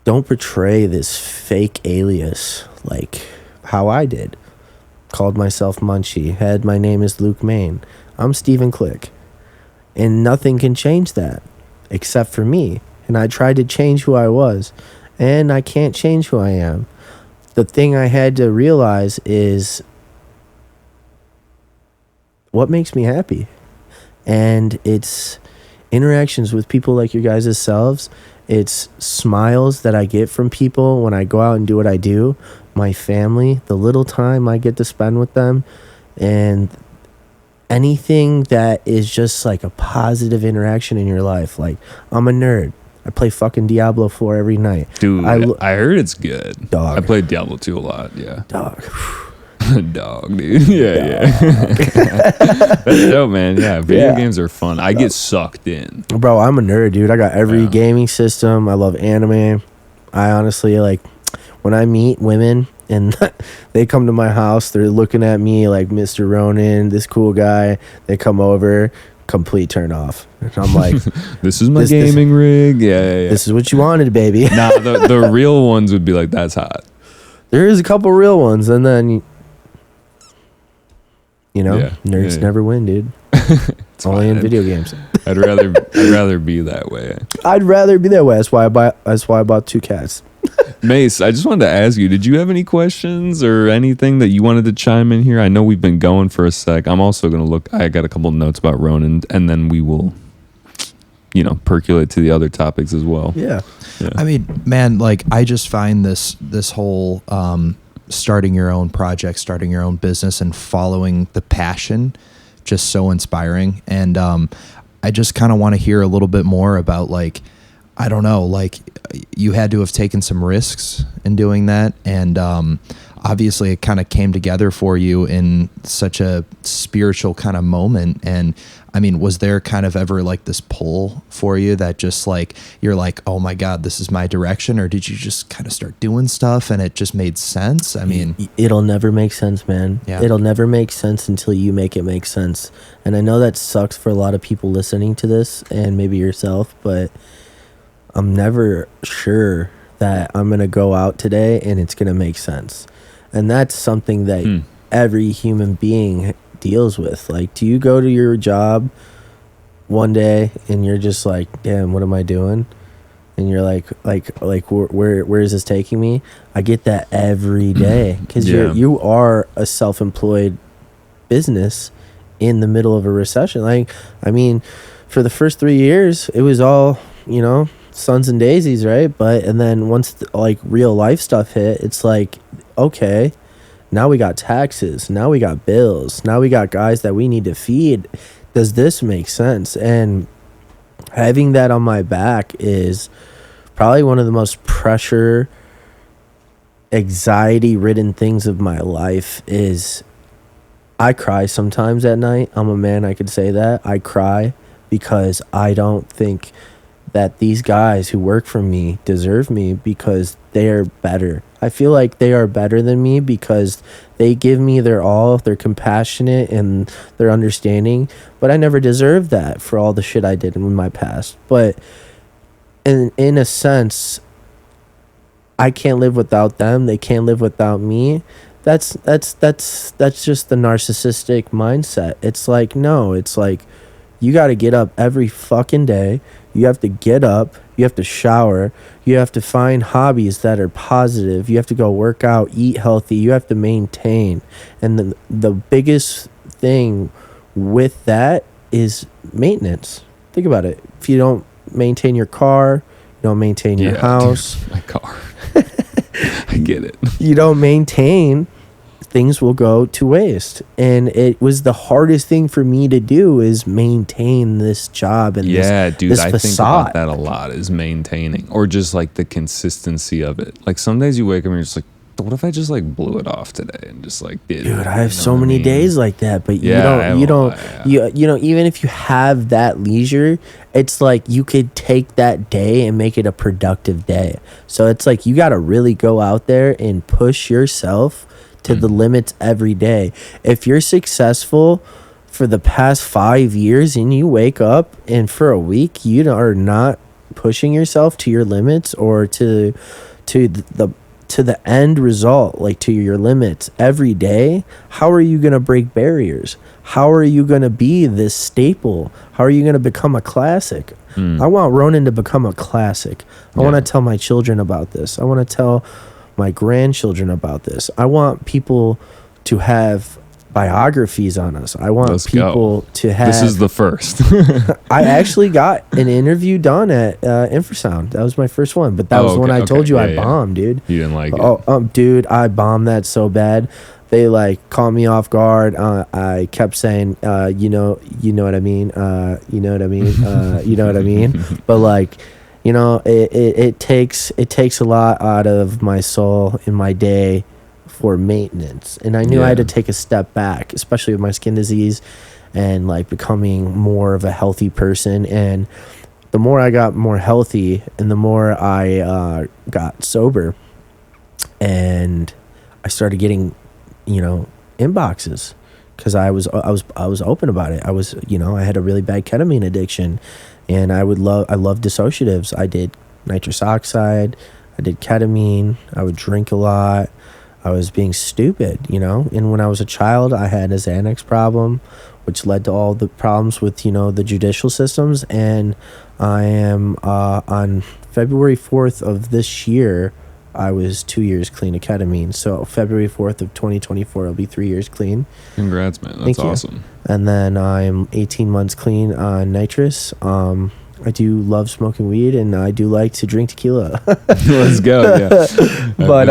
don't portray this fake alias like how I did. Called myself Munchie. Had my name is Luke Main. I'm Stephen Click. And nothing can change that except for me. And I tried to change who I was. And I can't change who I am. The thing I had to realize is what makes me happy. And it's interactions with people like your guys' selves. It's smiles that I get from people when I go out and do what I do. My family, the little time I get to spend with them, and anything that is just like a positive interaction in your life. Like, I'm a nerd. I play fucking Diablo 4 every night. Dude, I heard it's good. Dog. I played Diablo 2 a lot, yeah. Dog. Dog, dude. Yeah. That's dope, man. Yeah, video games are fun. I get sucked in. Bro, I'm a nerd, dude. I got every gaming system. I love anime. I honestly, like, when I meet women and they come to my house, they're looking at me like Mr. Ronin, this cool guy. They come over, complete turn off. And I'm like, this is my gaming rig. Yeah. This is what you wanted, baby. Nah, the real ones would be like, that's hot. There is a couple real ones, and then, you know, nerds never win, dude. Only in video games. I'd rather be that way. I'd rather be that way. That's why I bought 2 cats. Mace, I just wanted to ask you, did you have any questions or anything that you wanted to chime in here? I know we've been going for a sec. I'm also going to look, I got a couple notes about Ronin, and then we will, you know, percolate to the other topics as well. Yeah. I mean, man, like, I just find this whole starting your own project, starting your own business, and following the passion just so inspiring. And I just kind of want to hear a little bit more about, like, I don't know, like, you had to have taken some risks in doing that, and obviously it kind of came together for you in such a spiritual kind of moment. And I mean, was there kind of ever like this pull for you that just like, you're like, oh my God, this is my direction? Or did you just kind of start doing stuff and it just made sense? I mean, it'll never make sense, man. Yeah. It'll never make sense until you make it make sense. And I know that sucks for a lot of people listening to this, and maybe yourself, but I'm never sure that I'm going to go out today and it's going to make sense. And that's something that every human being deals with. Like, do you go to your job one day and you're just like, damn, what am I doing? And you're like where is this taking me? I get that every day, because you are a self-employed business in the middle of a recession. Like, I mean, for the first 3 years, it was all, you know, suns and daisies, right? But and then once like real life stuff hit, it's like, okay, now we got taxes, now we got bills, now we got guys that we need to feed. Does this make sense? And having that on my back is probably one of the most pressure, anxiety ridden things of my life. Is I cry sometimes at night. I'm a man, I could say that. I cry because I don't think that these guys who work for me deserve me, because they're better. I feel like they are better than me because they give me their all, they're compassionate and they're understanding, but I never deserved that for all the shit I did in my past. But in a sense, I can't live without them. They can't live without me. That's just the narcissistic mindset. It's like, no, it's like you got to get up every fucking day. You have to get up, you have to shower, you have to find hobbies that are positive. You have to go work out, eat healthy. You have to maintain. And the biggest thing with that is maintenance. Think about it. If you don't maintain your car, you don't maintain your house. Dude, my car. I get it. You don't maintain, things will go to waste. And it was the hardest thing for me to do is maintain this job and this I facade. think about that a lot, is maintaining, or just like the consistency of it. Like some days you wake up and you're just like, what if I just like blew it off today and just like did it? Dude, I have so many days like that, but you know, even if you have that leisure, it's like you could take that day and make it a productive day. So it's like you got to really go out there and push yourself to the limits every day. If you're successful for the past 5 years and you wake up and for a week you are not pushing yourself to your limits or to the end result, like to your limits every day, how are you going to break barriers? How are you going to be this staple? How are you going to become a classic? I want Ronin to become a classic. I want to tell my children about this. I want to tell my grandchildren about this. I want people to have biographies on us. I want people to have... This is the first. I actually got an interview done at Infrasound. That was my first one, but that was the one I told you I bombed, dude. You didn't like it? Oh, dude, I bombed that so bad. They like caught me off guard. I kept saying, you know what I mean, you know what I mean, you know what I mean. But like, you know, it takes a lot out of my soul in my day for maintenance, and I knew I had to take a step back, especially with my skin disease and like becoming more of a healthy person. And the more I got more healthy and the more I got sober, and I started getting, you know, inboxes because I was open about it. I was, you know, I had a really bad ketamine addiction, and I love dissociatives. I did nitrous oxide, I did ketamine, I would drink a lot. I was being stupid, you know. And when I was a child, I had a Xanax problem, which led to all the problems with, you know, the judicial systems. And I am on February 4th of this year, I was 2 years clean of ketamine. So February 4th of 2024, I'll be 3 years clean. Congrats, man. That's awesome. And then I'm 18 months clean on nitrous. I do love smoking weed, and I do like to drink tequila. Let's go. Yeah. But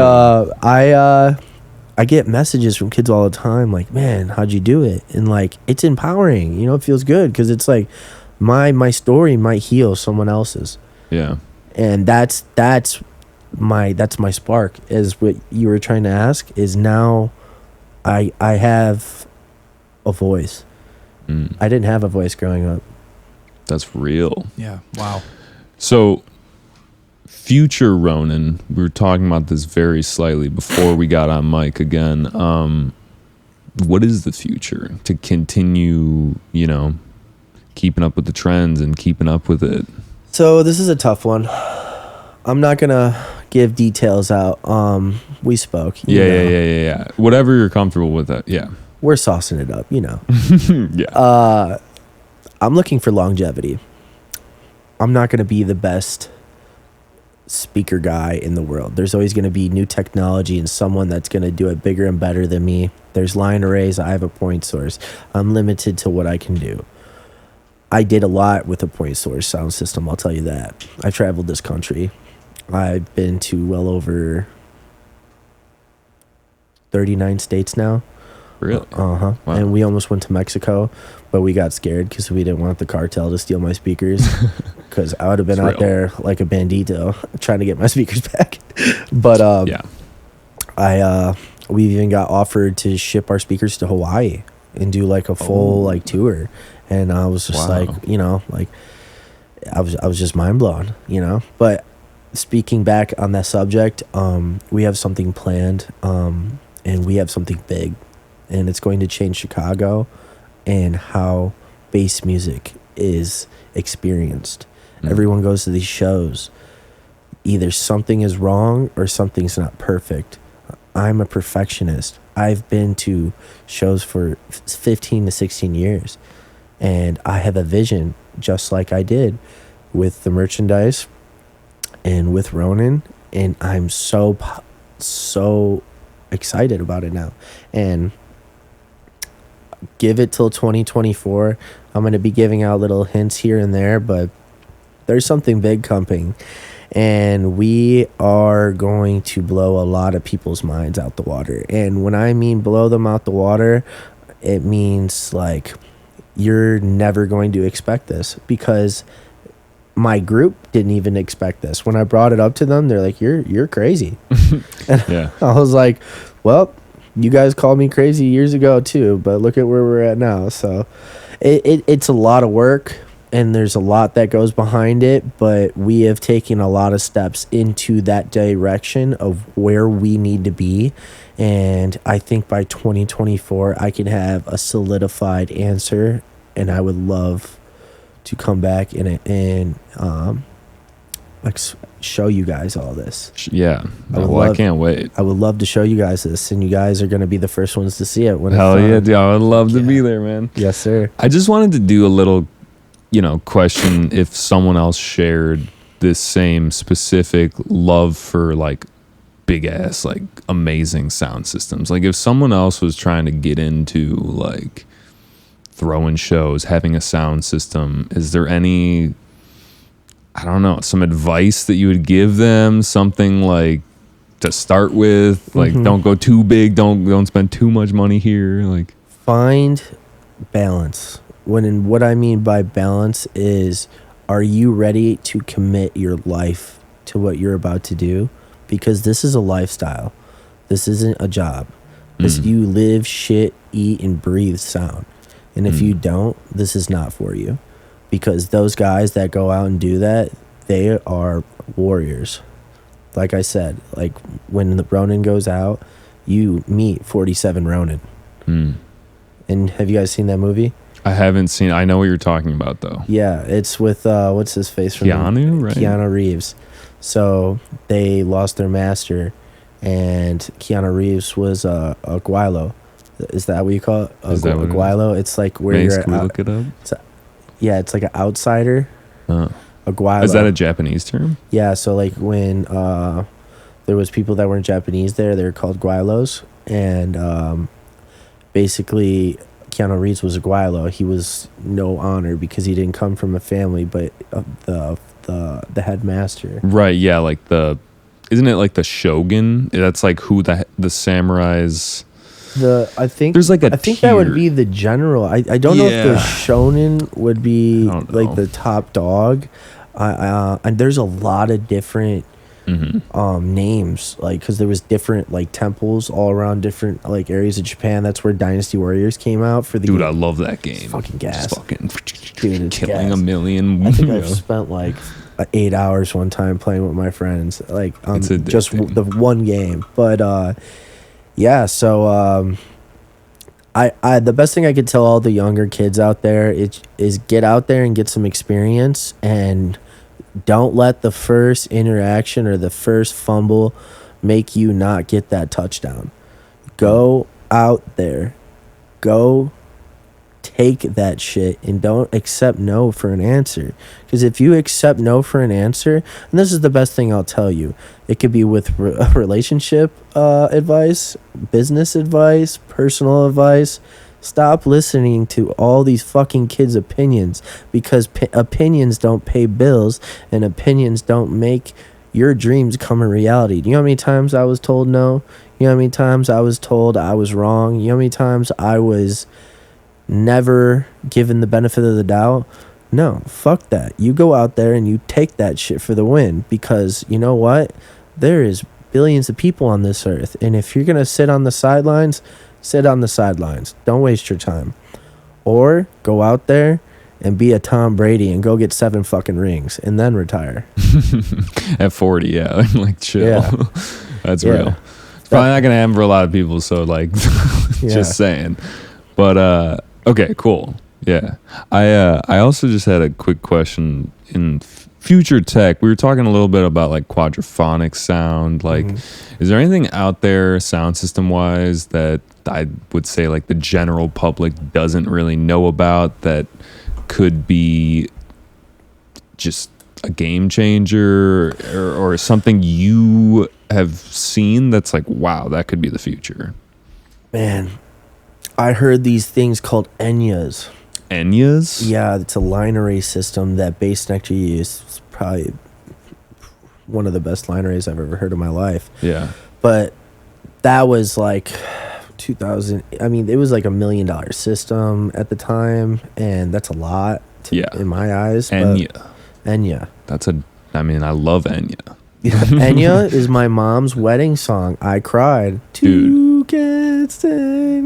I get messages from kids all the time like, man, how'd you do it? And like, it's empowering, you know. It feels good because it's like my story might heal someone else's. Yeah. And that's my spark, is what you were trying to ask, is now I have a voice. I didn't have a voice growing up. That's real. Yeah. Wow. So, future Ronin, we were talking about this very slightly before we got on mic again. What is the future to continue, you know, keeping up with the trends and keeping up with it? So this is a tough one. I'm not gonna give details out. We spoke. You know. Yeah. Whatever you're comfortable with that. Yeah. We're saucing it up, you know. Yeah. I'm looking for longevity. I'm not going to be the best speaker guy in the world. There's always going to be new technology and someone that's going to do it bigger and better than me. There's line arrays. I have a point source. I'm limited to what I can do. I did a lot with a point source sound system, I'll tell you that. I traveled this country. I've been to well over 39 states now. Really? Wow. And we almost went to Mexico, but we got scared because we didn't want the cartel to steal my speakers, because I would have been out there like a bandito trying to get my speakers back. But we even got offered to ship our speakers to Hawaii and do like a full like tour, and I was just like, you know, like I was just mind blown, you know. But speaking back on that subject, we have something planned, and we have something big. And it's going to change Chicago and how bass music is experienced. Everyone goes to these shows. either something is wrong or something's not perfect. I'm a perfectionist. I've been to shows for 15 to 16 years, and I have a vision just like I did with the merchandise and with Ronin, and I'm so excited about it now. And give it till 2024. I'm going to be giving out little hints here and there, but there's something big coming, and we are going to blow a lot of people's minds out the water. And when I mean blow them out the water, it means like you're never going to expect this, because my group didn't even expect this. When I brought it up to them, they're like, you're crazy. And Yeah. I was like, well, you guys called me crazy years ago too, but look at where we're at now. So it's a lot of work, and there's a lot that goes behind it, but we have taken a lot of steps into that direction of where we need to be. And I think by 2024, I can have a solidified answer, and I would love to come back and show you guys all this. Yeah. I I can't wait. I would love to show you guys this, and you guys are going to be the first ones to see it. When Hell yeah, dude. I would love to be there, man. Yes, sir. I just wanted to do a little, question if someone else shared this same specific love for like big ass, like amazing sound systems. Like if someone else was trying to get into like throwing shows, having a sound system, is there any, I don't know, some advice that you would give them? Something like to start with, like don't go too big, don't spend too much money here. Like Find balance. What I mean by balance is, are you ready to commit your life to what you're about to do? Because this is a lifestyle. This isn't a job. This you live, shit, eat, and breathe sound. And if you don't, this is not for you. Because those guys that go out and do that, they are warriors. Like I said, like when the Ronin goes out, you meet 47 Ronin. And have you guys seen that movie? I haven't seen. I know what you're talking about though. Yeah, it's with what's his face from Keanu, right? Keanu Reeves. So they lost their master, and Keanu Reeves was a guilo. Is that what you call it? Is that what it is? Guilo? It's like where Mace, you're can we look it up? yeah, it's like an outsider. A guilo. Is that a Japanese term? Yeah, so like when there was people that weren't Japanese there, they were called guilos, and basically Keanu Reeves was a guilo. He was no honor because he didn't come from a family, but the headmaster. Right. Yeah. Like isn't it like the shogun? That's like who the samurais. I think There's like a I think that would tier. be the general. I don't know if the Yeah. shonen would be I don't like know. the top dog. And there's a lot of different names, like because there was different like temples all around different like areas of Japan. That's where Dynasty Warriors came out for the Dude, game. I love that game. It's fucking gas. Just fucking Dude, it's killing gas. a million. I think I've spent like 8 hours one time playing with my friends, like It's just addicting. the one game. But yeah, so I the best thing I could tell all the younger kids out there is get out there and get some experience, and don't let the first interaction or the first fumble make you not get that touchdown. Go out there, go take that shit, and don't accept no for an answer. Because if you accept no for an answer, and this is the best thing I'll tell you, it could be with relationship advice, business advice, personal advice. Stop listening to all these fucking kids' opinions, because opinions don't pay bills, and opinions don't make your dreams come a reality. Do you know how many times I was told no? You know how many times I was told I was wrong? You know how many times I was never given the benefit of the doubt? No, fuck that. You go out there and you take that shit for the win, because you know what? There is billions of people on this earth, and if you're gonna sit on the sidelines, sit on the sidelines. Don't waste your time. Or go out there and be a Tom Brady and go get 7 fucking rings and then retire. At 40, yeah. Like, chill. Yeah. That's Yeah. real. It's probably not going to happen for a lot of people, so, like, Yeah. just saying. But, okay, cool. Yeah. I also just had a quick question future tech, we were talking a little bit about like quadraphonic sound. Like, is there anything out there sound system wise that I would say like the general public doesn't really know about that could be just a game changer, or something you have seen that's like, wow, that could be the future? Man, I heard these things called Enyas. Enyas? Yeah, it's a line array system that Bass Nectar used. It's probably one of the best line arrays I've ever heard in my life. Yeah. But that was like 2000. I mean, it was like $1 million system at the time, and that's a lot in my eyes. Enya. I mean, I love Enya. Enya is my mom's wedding song. I cried. Two can't stay.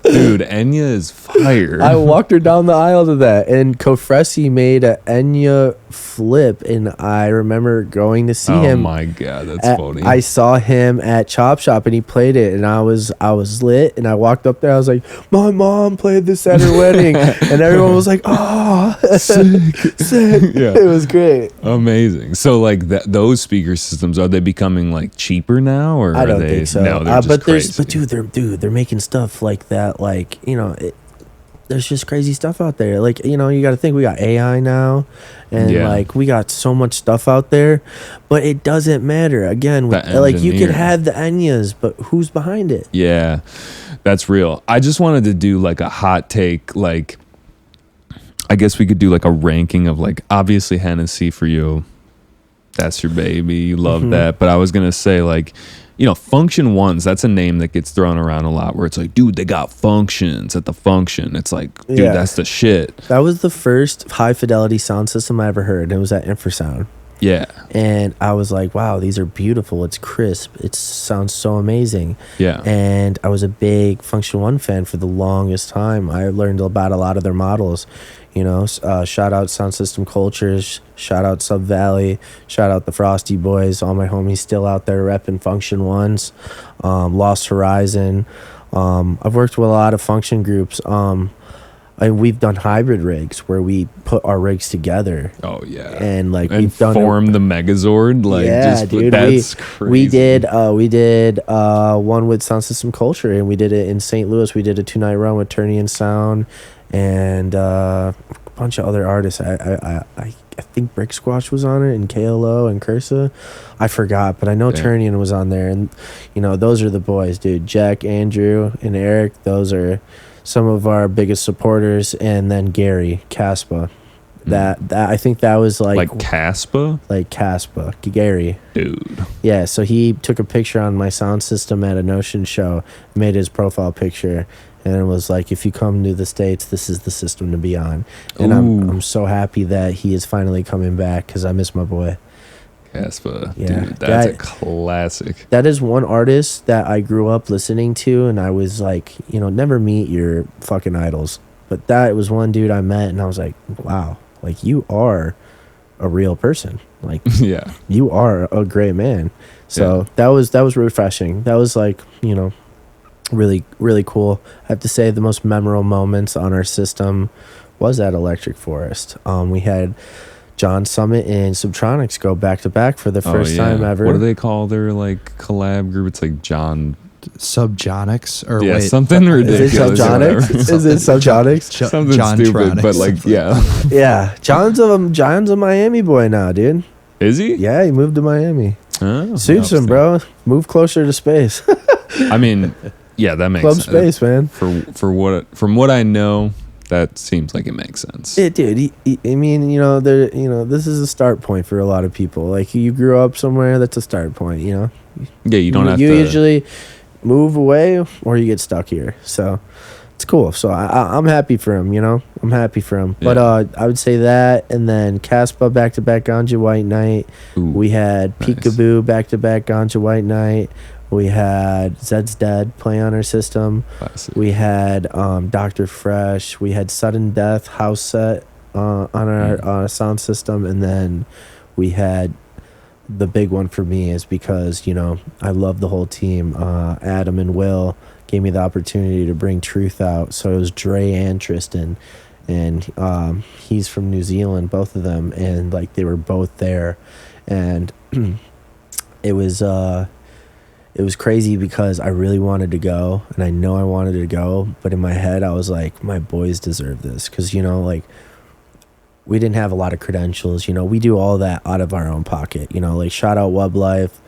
Dude, Enya is fire. I walked her down the aisle to that, and Kofresi made a Enya flip, and I remember going to see him. Oh my god, that's funny. I saw him at Chop Shop, and he played it, and I was lit, and I walked up there. I was like, "My mom played this at her wedding," and everyone was like, "Oh, sick!" Yeah. It was great. Amazing. So, like, those speaker systems, are they becoming like cheaper now, or I don't are they? think so. No, they're just crazy. They're making stuff like that. Like, there's just crazy stuff out there. Like, you got to think we got AI now, and like we got so much stuff out there, but it doesn't matter. Again, like you could have the Enyas, but who's behind it? Yeah, that's real. I just wanted to do like a hot take. Like, I guess we could do like a ranking of like, obviously Hennessey for you. That's your baby. You love that. But I was gonna say like, Function Ones, that's a name that gets thrown around a lot, where it's like, dude, they got functions at the function. It's like, dude, that's the shit. That was the first high fidelity sound system I ever heard. It was at Infrasound. Yeah. And I was like, wow, these are beautiful. It's crisp. It sounds so amazing. Yeah. And I was a big Function One fan for the longest time. I learned about a lot of their models. Shout out Sound System Cultures, shout out Sub Valley, shout out the Frosty Boys, all my homies still out there repping Function Ones, Lost Horizon. I've worked with a lot of function groups. And we've done hybrid rigs where we put our rigs together. Oh yeah, and like and we've done form the Megazord. Like, yeah, dude, that's crazy. We did one with Sound System Culture, and we did it in St. Louis. We did a 2-night run with Turnian Sound and a bunch of other artists. I think Brick Squash was on it, and KLO and Cursa. I forgot, but I know Turnian was on there, and those are the boys, dude. Jack, Andrew, and Eric. Those are some of our biggest supporters, and then Gary Caspa. That I think that was like Caspa, Gary, dude. Yeah, so he took a picture on my sound system at a Notion show, made his profile picture, and it was like, if you come to the States, this is the system to be on. And I'm so happy that he is finally coming back, because I miss my boy. Caspa, yeah, dude, that's a classic. That is one artist that I grew up listening to, and I was like, never meet your fucking idols. But that was one dude I met, and I was like, wow, like, you are a real person. Like, yeah, you are a great man. So that was refreshing. That was like, really, really cool. I have to say the most memorable moments on our system was at Electric Forest. We had John Summit and Subtronics go back to back for the first time ever. What do they call their like collab group? It's like John Subjonics, or something ridiculous. Is it Subjonics? Is it Subjonics? Something stupid, but like yeah. John's a Miami boy now, dude. Is he? Yeah, he moved to Miami. Oh, Suits him, bro. Move closer to space. I mean, yeah, that makes Club sense. Space, man. From what I know, that seems like it makes sense. Dude. I mean, this is a start point for a lot of people. Like, you grew up somewhere, that's a start point. Yeah, you don't have to. You usually move away, or you get stuck here. So it's cool. So I'm happy for him. I'm happy for him. Yeah. But I would say that, and then Caspa back to back Ganja White Night. Ooh, we had nice. Peekaboo back to back Ganja White Night. We had Zed's Dead play on our system. Classic. We had Dr. Fresh. We had Sudden Death house set on our sound system. And then we had the big one for me, is because, I love the whole team. Adam and Will gave me the opportunity to bring Truth out. So it was Dre and Tristan. and he's from New Zealand, both of them, and like they were both there, and it was crazy because I really wanted to go, and I know I wanted to go, but in my head I was like, my boys deserve this, because like we didn't have a lot of credentials. We do all that out of our own pocket. Like shout out Web Life,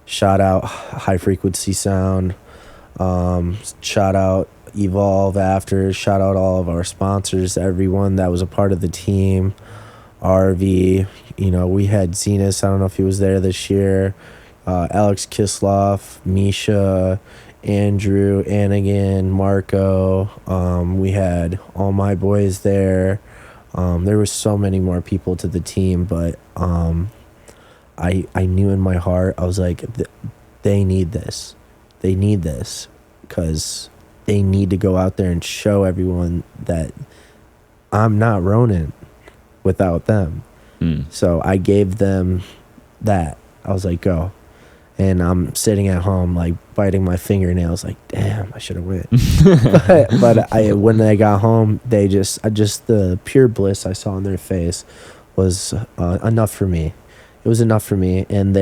shout out High Frequency Sound, shout out Evolve After, shout out all of our sponsors, everyone that was a part of the team. RV, we had Zenas, I don't know if he was there this year, Alex Kisloff, Misha, Andrew, Anigan, Marco. We had all my boys there. There were so many more people to the team, but I knew in my heart, I was like, they need this. They need this because they need to go out there and show everyone that I'm not Ronin without them. So I gave them that. I was like, go. And I'm sitting at home, like biting my fingernails, like, damn, I should have went. but when they got home, they just the pure bliss I saw on their face was enough for me. It was enough for me. And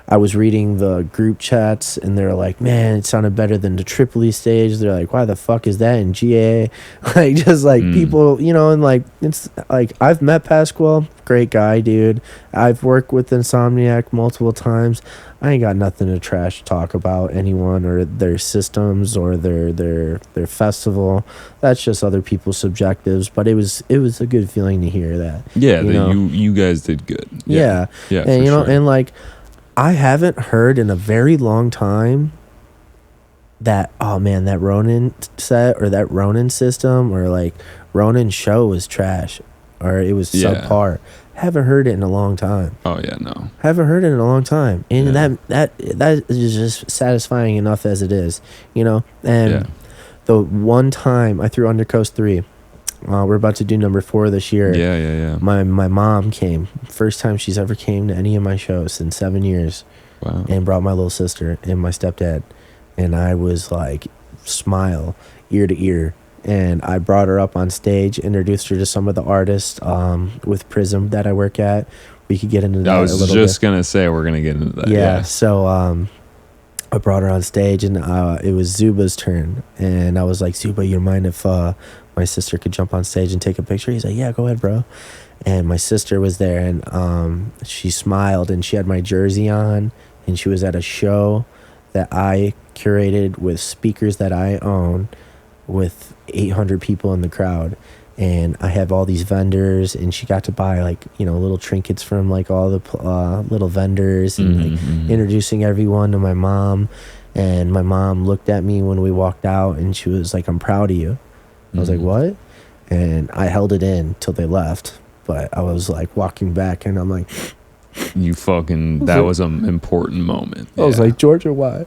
I was reading the group chats, and they're like, man, it sounded better than the Tripoli stage. They're like, why the fuck is that in GA? Like, just like people, and like, it's like, I've met Pasquale, great guy, dude. I've worked with Insomniac multiple times. I ain't got nothing to trash talk about anyone or their systems or their festival. That's just other people's subjectives. But it was a good feeling to hear that. Yeah, you guys did good. Yeah. And sure. and like, I haven't heard in a very long time that, oh man, that Ronin set or that Ronin system or like Ronin show was trash or it was subpar. Haven't heard it in a long time. Oh yeah, no. Haven't heard it in a long time. And that is just satisfying enough as it is, And the one time I threw Undercoast 3, we're about to do number 4 this year. Yeah. My mom came. First time she's ever came to any of my shows in 7 years. Wow. And brought my little sister and my stepdad. And I was like, smile, ear to ear. And I brought her up on stage, introduced her to some of the artists with Prysm that I work at. We could get into that a little bit. I was just going to say we're going to get into that. Yeah. So I brought her on stage, and it was Zuba's turn. And I was like, Zuba, you mind if my sister could jump on stage and take a picture? He's like, yeah, go ahead, bro. And my sister was there, and she smiled, and she had my jersey on, and she was at a show that I curated with speakers that I own with 800 people in the crowd. And I have all these vendors, and she got to buy like, little trinkets from like all the little vendors and like introducing everyone to my mom. And my mom looked at me when we walked out, and she was like, I'm proud of you. I was like, what? And I held it in till they left. But I was like walking back, and I'm like, that was an important moment. I was like, Georgia, why?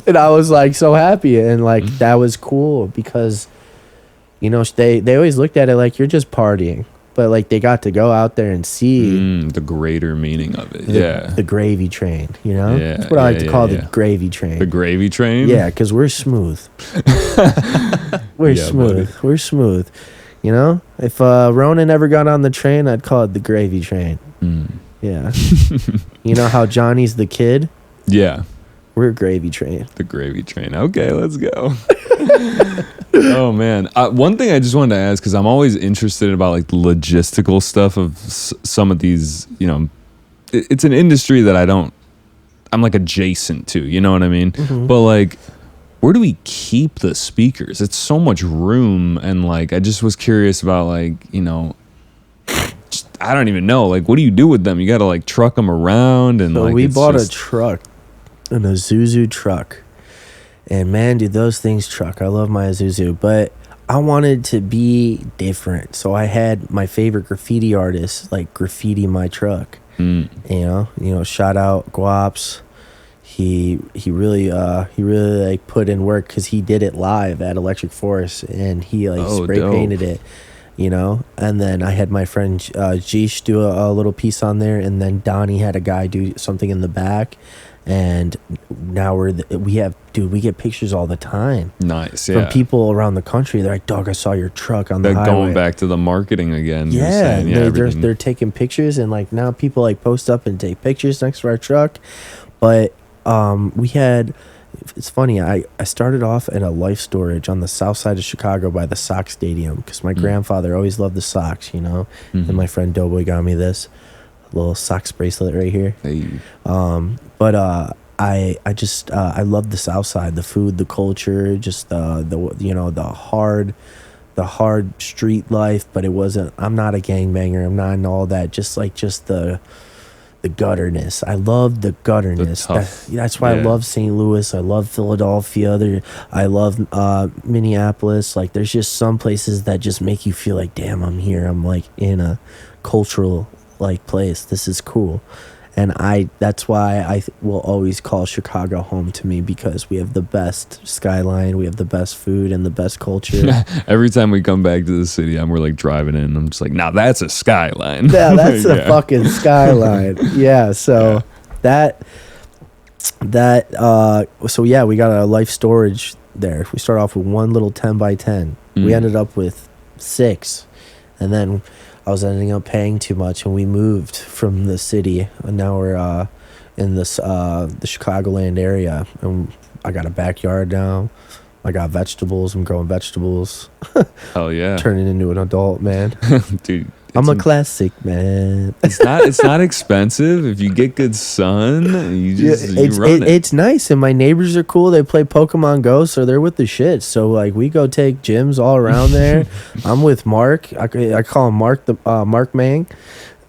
And I was like so happy, and like that was cool because they always looked at it like you're just partying, but like they got to go out there and see the greater meaning of it. The gravy train. Yeah, that's what I like to call the gravy train. The gravy train. Yeah, because we're smooth. We're smooth. Buddy. We're smooth. If Ronin ever got on the train, I'd call it the gravy train. Yeah. How Johnny's the kid? Yeah. We're gravy train. The gravy train. Okay, let's go. Oh man, one thing I just wanted to ask, because I'm always interested about like the logistical stuff of some of these. It's an industry that I'm like adjacent to. You know what I mean? Mm-hmm. But like, where do we keep the speakers? It's so much room, and like I just was curious about like I don't even know, like what do you do with them? You got to like truck them around, and so like we bought a truck. An Isuzu truck, and man, dude, those things truck. I love my Isuzu, but I wanted to be different, so I had my favorite graffiti artists like graffiti my truck. Shout out Guaps. He really like put in work because he did it live at Electric Force, and he like spray painted it. you know. And then I had my friend Jeesh do a little piece on there, and then Donnie had a guy do something in the back. And now we get pictures all the time. Nice, from people around the country. They're like, "Dog, I saw your truck on the highway." Going back to the marketing again. Yeah, they're taking pictures, and like now people like post up and take pictures next to our truck. But we had, it's funny, I started off at a Life Storage on the south side of Chicago by the Sox Stadium, because my grandfather always loved the Sox, you know. And my friend Doughboy got me this little Sox bracelet right here. Hey. But I love the South Side, the food, the culture, just the hard street life. But it wasn't. I'm not a gangbanger. I'm not in all that. Just the gutterness. I love the gutterness. That's why I love St. Louis. I love Philadelphia. I love Minneapolis. Like, there's just some places that just make you feel like, damn, I'm here. I'm like in a cultural like place. This is cool. And that's why I will always call Chicago home to me, because we have the best skyline, we have the best food, and the best culture. Every time we come back to the city, we're like driving in, I'm just like, now that's a skyline. Yeah, that's a fucking skyline. Yeah, so so yeah, we got a Life Storage there. We start off with one little 10x10. We ended up with 6, and then I was ending up paying too much, and we moved from the city, and now we're in the Chicagoland area, and I got a backyard now. I got vegetables. I'm growing vegetables. Hell yeah! Turning into an adult, man. Dude, I'm a classic, man. It's not expensive if you get good sun. You run it. It's nice, and my neighbors are cool. They play Pokemon Go, so they're with the shit. So like, we go take gyms all around there. I'm with Mark. I call him Mark, the Mark Mang.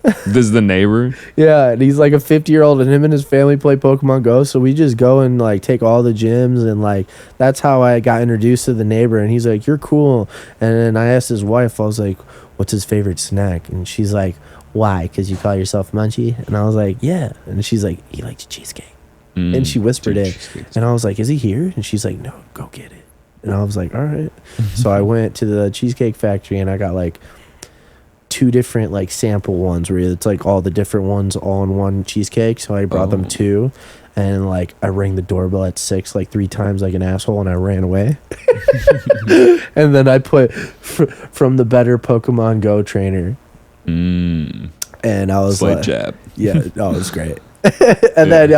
This is the neighbor. Yeah, and he's like a 50-year-old, and him and his family play Pokemon Go. So we just go and like take all the gyms, and like that's how I got introduced to the neighbor. And he's like, "You're cool." And then I asked his wife, I was like, "What's his favorite snack?" And she's like, "Why? Because you call yourself Munchie?" And I was like, "Yeah." And she's like, "He likes cheesecake." And she whispered it, and I was like, "Is he here?" And she's like, "No, go get it." And I was like, "All right." So I went to the Cheesecake Factory, and I got like 2 different like sample ones where it's like all the different ones all in one cheesecake. So I brought them 2, and like I rang the doorbell at 6 like 3 times like an asshole, and I ran away. And then I put from the better Pokemon Go trainer. And I was Slight like, jab. Yeah, it was great. And then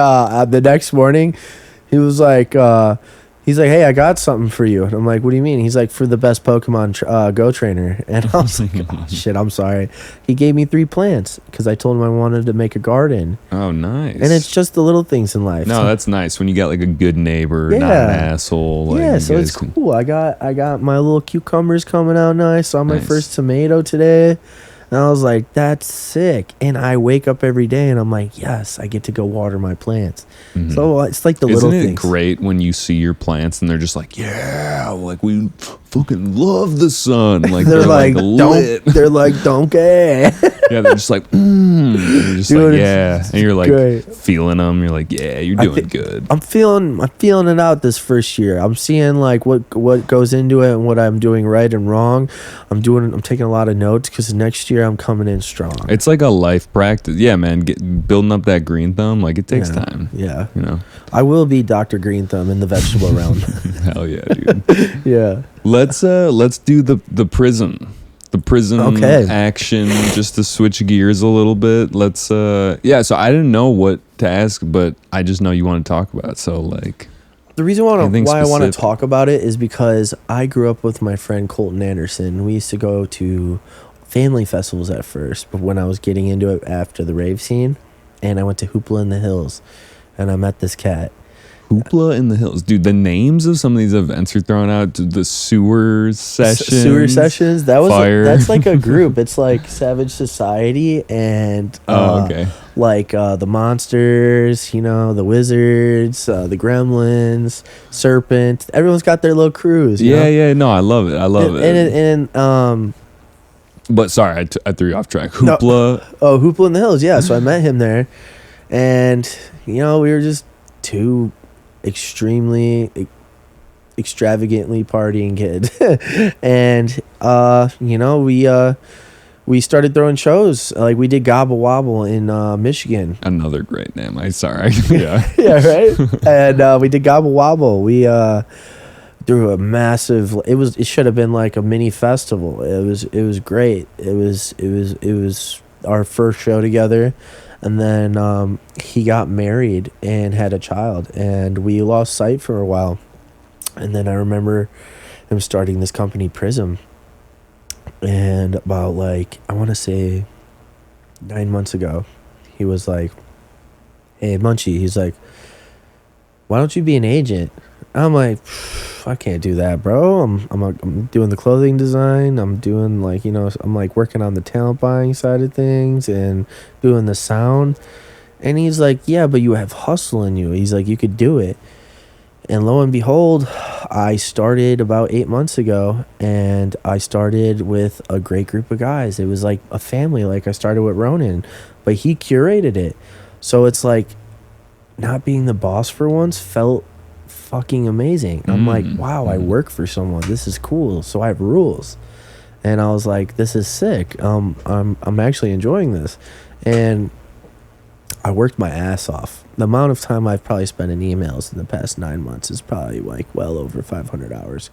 the next morning, he was like, he's like, "Hey, I got something for you." And I'm like, "What do you mean?" He's like, "For the best Pokemon Go trainer." And I was like, "Oh, shit, I'm sorry." He gave me 3 plants because I told him I wanted to make a garden. Oh, nice. And it's just the little things in life. No, that's nice when you got like a good neighbor, not an asshole. Like, yeah, so it's cool. I got my little cucumbers coming out nice. Saw my first tomato today. And I was like, that's sick. And I wake up every day and I'm like, yes, I get to go water my plants. So it's like the little things. Isn't it great when you see your plants and they're just like, yeah, like we fucking love the sun. Like they're like lit. They're like, don't care. Yeah, they're just like, and you're just like, yeah. And you're like feeling them. You're like, yeah, you're doing good. I'm feeling it out this first year. I'm seeing like what goes into it and what I'm doing right and wrong. I'm taking a lot of notes because next year I'm coming in strong. It's like a life practice. Yeah, man, building up that green thumb, like it takes time. Yeah. You know, I will be Dr. Green Thumb in the vegetable realm. Hell yeah, dude. Yeah. Let's do the Prysm. The Prysm action, just to switch gears a little bit. Let's so I didn't know what to ask, but I just know you want to talk about it. So like, the reason why I want to talk about it is because I grew up with my friend Colton Anderson. We used to go to family festivals at first, but when I was getting into it after the rave scene, and I went to Hoopla in the Hills, and I met this cat. Hoopla in the Hills, dude. The names of some of these events you're throwing out, the sewer sessions. Sewer sessions. That's like a group. It's like Savage Society and like the monsters. You know, the wizards, the gremlins, serpent. Everyone's got their little crews. Yeah. No, I love it. I love it. But sorry, I threw you off track. Hoopla. No. Hoopla in the Hills. Yeah. So I met him there, and we were just 2 extremely extravagantly partying kid. And we started throwing shows. Like we did Gobble Wobble in Michigan. Another great name. I sorry. Yeah. Yeah, right. And we did Gobble Wobble. We threw a massive. It should have been like a mini festival. It was great. It was our first show together, and then he got married and had a child, and we lost sight for a while. And then I remember him starting this company, Prysm. And about like, I want to say 9 months ago, he was like, "Hey, Munchie," he's like, "why don't you be an agent?" I'm like, "I can't do that, bro. I'm doing the clothing design. I'm doing like, I'm like working on the talent buying side of things and doing the sound." And he's like, "Yeah, but you have hustle in you." He's like, "You could do it." And lo and behold, I started about 8 months ago, and I started with a great group of guys. It was like a family, like I started with Ronin, but he curated it. So it's like not being the boss for once felt fucking amazing. I'm like, wow, I work for someone. This is cool. So I have rules. And I was like, this is sick. I'm actually enjoying this. And I worked my ass off. The amount of time I've probably spent in emails in the past 9 months is probably like well over 500 hours.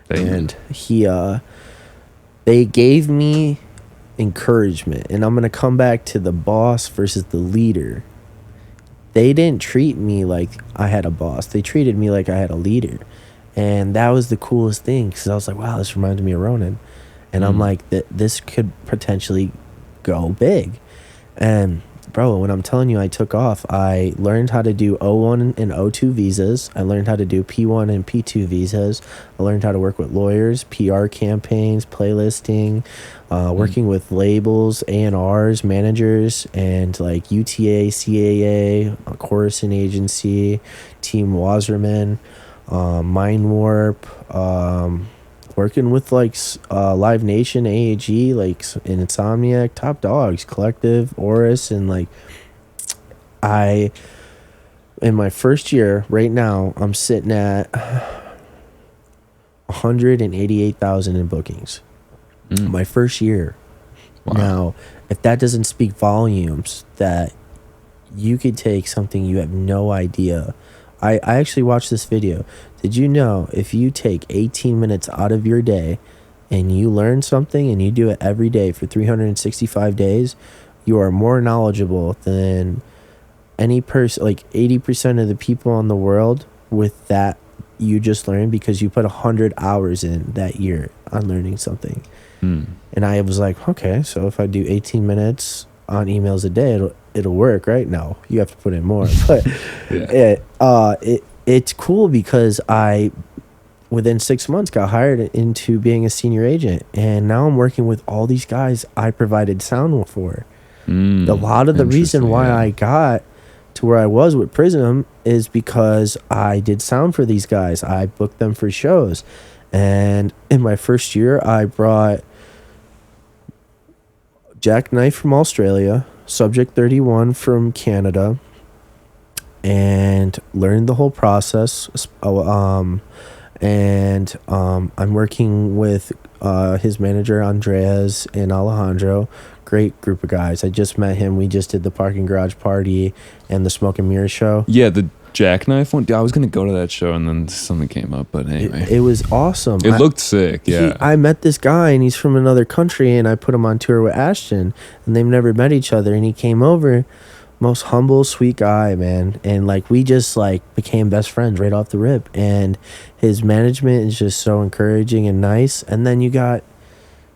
And they gave me encouragement. And I'm going to come back to the boss versus the leader. They didn't treat me like I had a boss. They treated me like I had a leader. And that was the coolest thing, because I was like, wow, this reminded me of Ronin. And I'm like, this could potentially go big. And bro, when I'm telling you I took off, I learned how to do O1 and O2 visas. I learned how to do P1 and P2 visas. I learned how to work with lawyers, PR campaigns, playlisting, working with labels, A&Rs, managers, and like UTA, CAA, Chorus and Agency, Team Wasserman, Mind Warp, working with like Live Nation, AAG, like Insomniac, Top Dogs, Collective, Oris, and like in my first year right now, I'm sitting at 188,000 in bookings. My first year. Wow. Now, if that doesn't speak volumes, that you could take something you have no idea. I actually watched this video. Did you know if you take 18 minutes out of your day and you learn something and you do it every day for 365 days, you are more knowledgeable than any person, like 80% of the people in the world with that you just learned, because you put 100 hours in that year on learning something. And I was like, okay, so if I do 18 minutes on emails a day, it'll work, right? No, you have to put in more. But it's cool because I, within 6 months, got hired into being a senior agent, and now I'm working with all these guys I provided sound for. A lot of the reason why I got to where I was with Prysm is because I did sound for these guys. I booked them for shows, and in my first year, I brought Jackknife from Australia, Subject 31 from Canada, and learned the whole process. I'm working with his manager Andreas and Alejandro. Great group of guys. I just met him. We just did the parking garage party and the smoke and mirror show. Yeah, the Jackknife one. I was gonna go to that show and then something came up, but anyway, it was awesome. It looked sick. Yeah, I met this guy and he's from another country, and I put him on tour with Ashton, and they've never met each other, and he came over. Most humble, sweet guy, man. And like we just like became best friends right off the rip. And his management is just so encouraging and nice. And then you got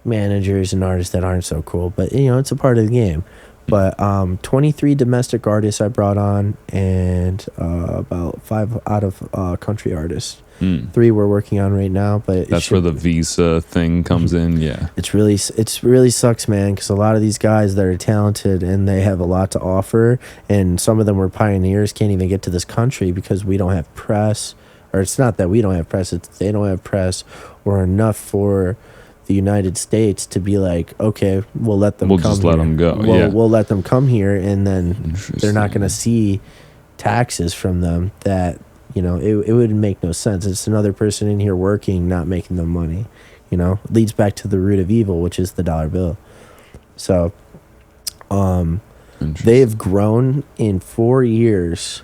managers and artists that aren't so cool, but it's a part of the game. But 23 domestic artists I brought on, and about 5 out of country artists. 3 we're working on right now, but that's where the visa thing comes in. Yeah, it's really sucks, man, because a lot of these guys that are talented and they have a lot to offer, and some of them were pioneers, can't even get to this country because we don't have press. Or it's not that we don't have press, it's they don't have press or enough for the United States to be like, okay, we'll let them come just here. Let them go. We'll let them come here, and then they're not going to see taxes from them that You know, it would make no sense. It's another person in here working, not making them money. You know, leads back to the root of evil, which is the dollar bill. So, they have grown in 4 years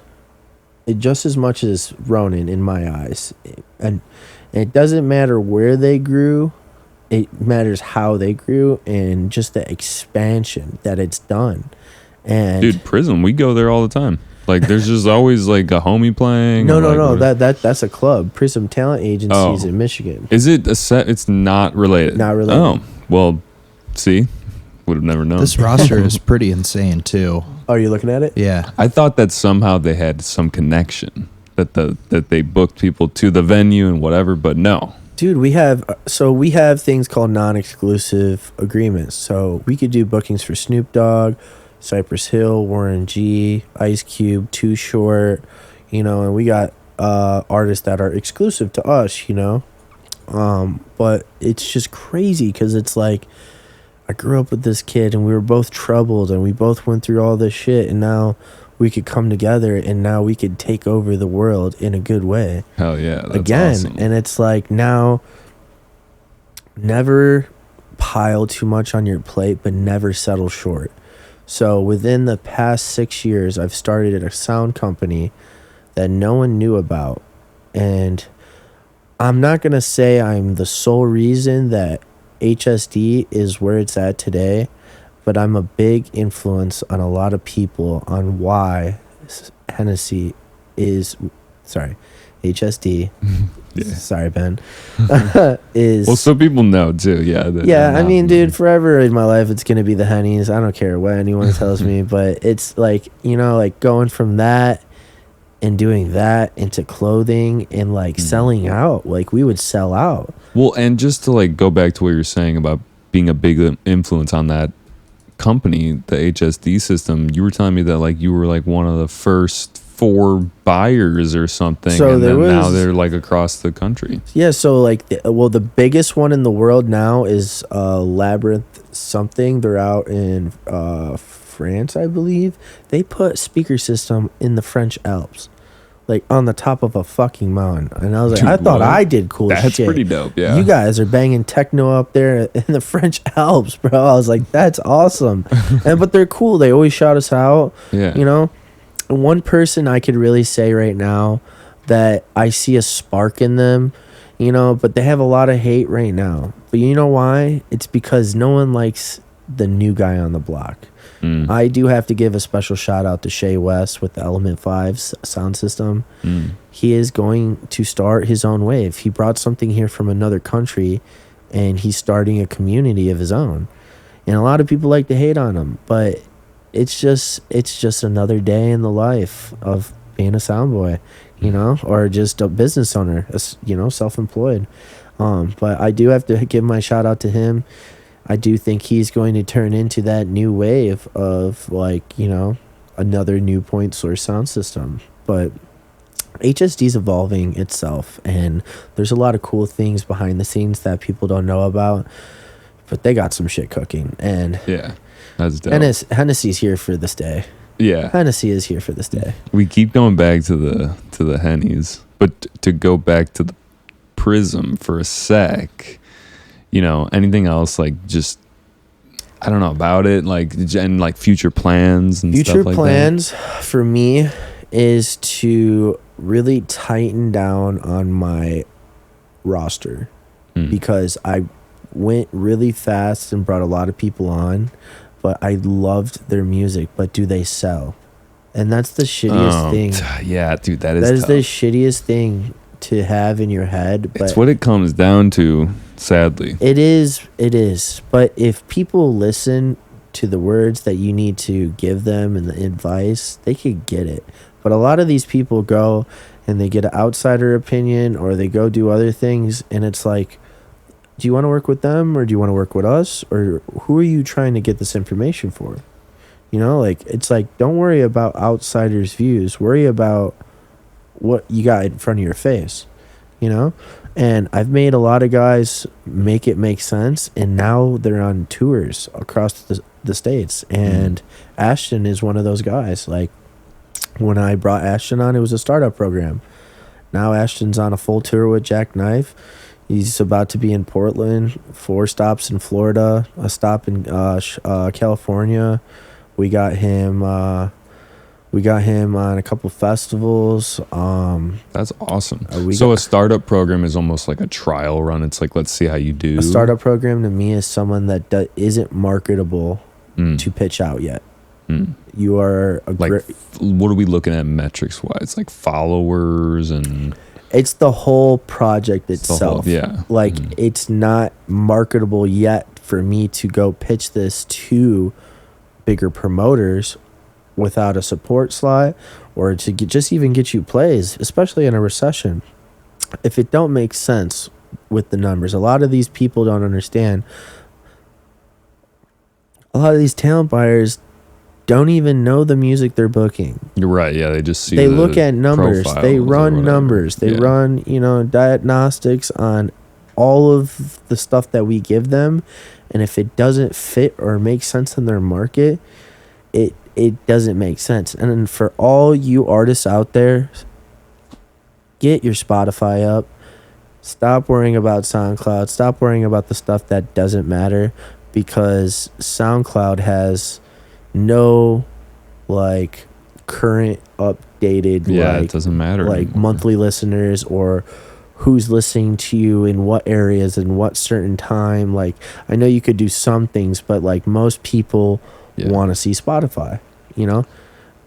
just as much as Ronin in my eyes. And it doesn't matter where they grew, it matters how they grew and just the expansion that it's done. And dude, Prysm, we go there all the time. Like, there's just always like a homie playing. No. That's a club. Prysm Talent Agencies in Michigan. Is it a set? It's not related. Not related. Oh, well, see, would have never known. This roster is pretty insane too. Are you looking at it? Yeah. I thought that somehow they had some connection, that they booked people to the venue and whatever, but no. Dude, we have things called non-exclusive agreements. So we could do bookings for Snoop Dogg, Cypress Hill, Warren G, Ice Cube, Too Short, you know, and we got artists that are exclusive to us, you know. But it's just crazy because it's like, I grew up with this kid and we were both troubled and we both went through all this shit, and now we could come together and now we could take over the world in a good way. Hell yeah. That's again. awesome. And it's like, now never pile too much on your plate, but never settle short. So within the past 6 years, I've started a sound company that no one knew about. And I'm not going to say I'm the sole reason that HSD is where it's at today, but I'm a big influence on a lot of people on why Hennessey is, HSD. Yeah. Sorry, Ben. Is well, so people know too. Yeah. Yeah, I mean, dude, forever in my life, it's going to be the Hennies. I don't care what anyone tells me, but it's like, you know, like going from that and doing that into clothing and like selling out. Like, we would sell out. Well, and just to like go back to what you're saying about being a big influence on that company, the HSD system, you were telling me that like you were like one of the first 4 buyers or something, so and then now they're like across the country. Yeah, so like the biggest one in the world now is Labyrinth something. They're out in France, I believe. They put speaker system in the French Alps, like on the top of a fucking mountain. And I was like, dude, I thought I did cool shit. That's pretty dope. Yeah, you guys are banging techno up there in the French Alps, bro. I was like, that's awesome. But they're cool. They always shout us out. Yeah, you know. One person I could really say right now that I see a spark in them, you know, but they have a lot of hate right now. But you know why? It's because no one likes the new guy on the block. I do have to give a special shout out to Shea West with the Element 5's sound system. He is going to start his own wave. He brought something here from another country, and he's starting a community of his own. And a lot of people like to hate on him, but it's just another day in the life of being a sound boy, you know, or just a business owner, you know, self-employed. But I do have to give my shout out to him. I do think he's going to turn into that new wave of, like, you know, another new point source sound system. But HSD's evolving itself, and there's a lot of cool things behind the scenes that people don't know about, but they got some shit cooking. And yeah, that's dope. Hennessy's here for this day. Yeah, Hennessey is here for this day. We keep going back to the Hennies, but to go back to the Prysm for a sec, you know, anything else, like, just, I don't know about it, like, and like future plans and future stuff like plans that? For me is to really tighten down on my roster, because I went really fast and brought a lot of people on, but I loved their music, but do they sell? And that's the shittiest thing. Yeah, dude, that is tough. The shittiest thing to have in your head. But it's what it comes down to, sadly. It is. But if people listen to the words that you need to give them and the advice, they could get it. But a lot of these people go and they get an outsider opinion, or they go do other things, and it's like, do you want to work with them, or do you want to work with us, or who are you trying to get this information for? You know, like, it's like, don't worry about outsiders' views. Worry about what you got in front of your face, you know? And I've made a lot of guys make it make sense, and now they're on tours across the states. And Ashton is one of those guys. Like, when I brought Ashton on, it was a startup program. Now Ashton's on a full tour with Jackknife. He's about to be in Portland, 4 stops in Florida, a stop in California. We got him on a couple festivals. That's awesome. So a startup program is almost like a trial run. It's like, let's see how you do. A startup program to me is someone that isn't marketable to pitch out yet. You are what are we looking at metrics wise? Like followers and... It's the whole project itself. It's not marketable yet for me to go pitch this to bigger promoters without a support slot or to just even get you plays, especially in a recession. If it don't make sense with the numbers, a lot of these people don't understand. A lot of these talent buyers don't even know the music they're booking. You're right. Yeah, they just see. They look at numbers. They run numbers. They run, diagnostics on all of the stuff that we give them, and if it doesn't fit or make sense in their market, it doesn't make sense. And then for all you artists out there, get your Spotify up. Stop worrying about SoundCloud. Stop worrying about the stuff that doesn't matter, because SoundCloud has no current updated it doesn't matter anymore. Monthly listeners or who's listening to you in what areas and what certain time. I know you could do some things, but most people want to see Spotify,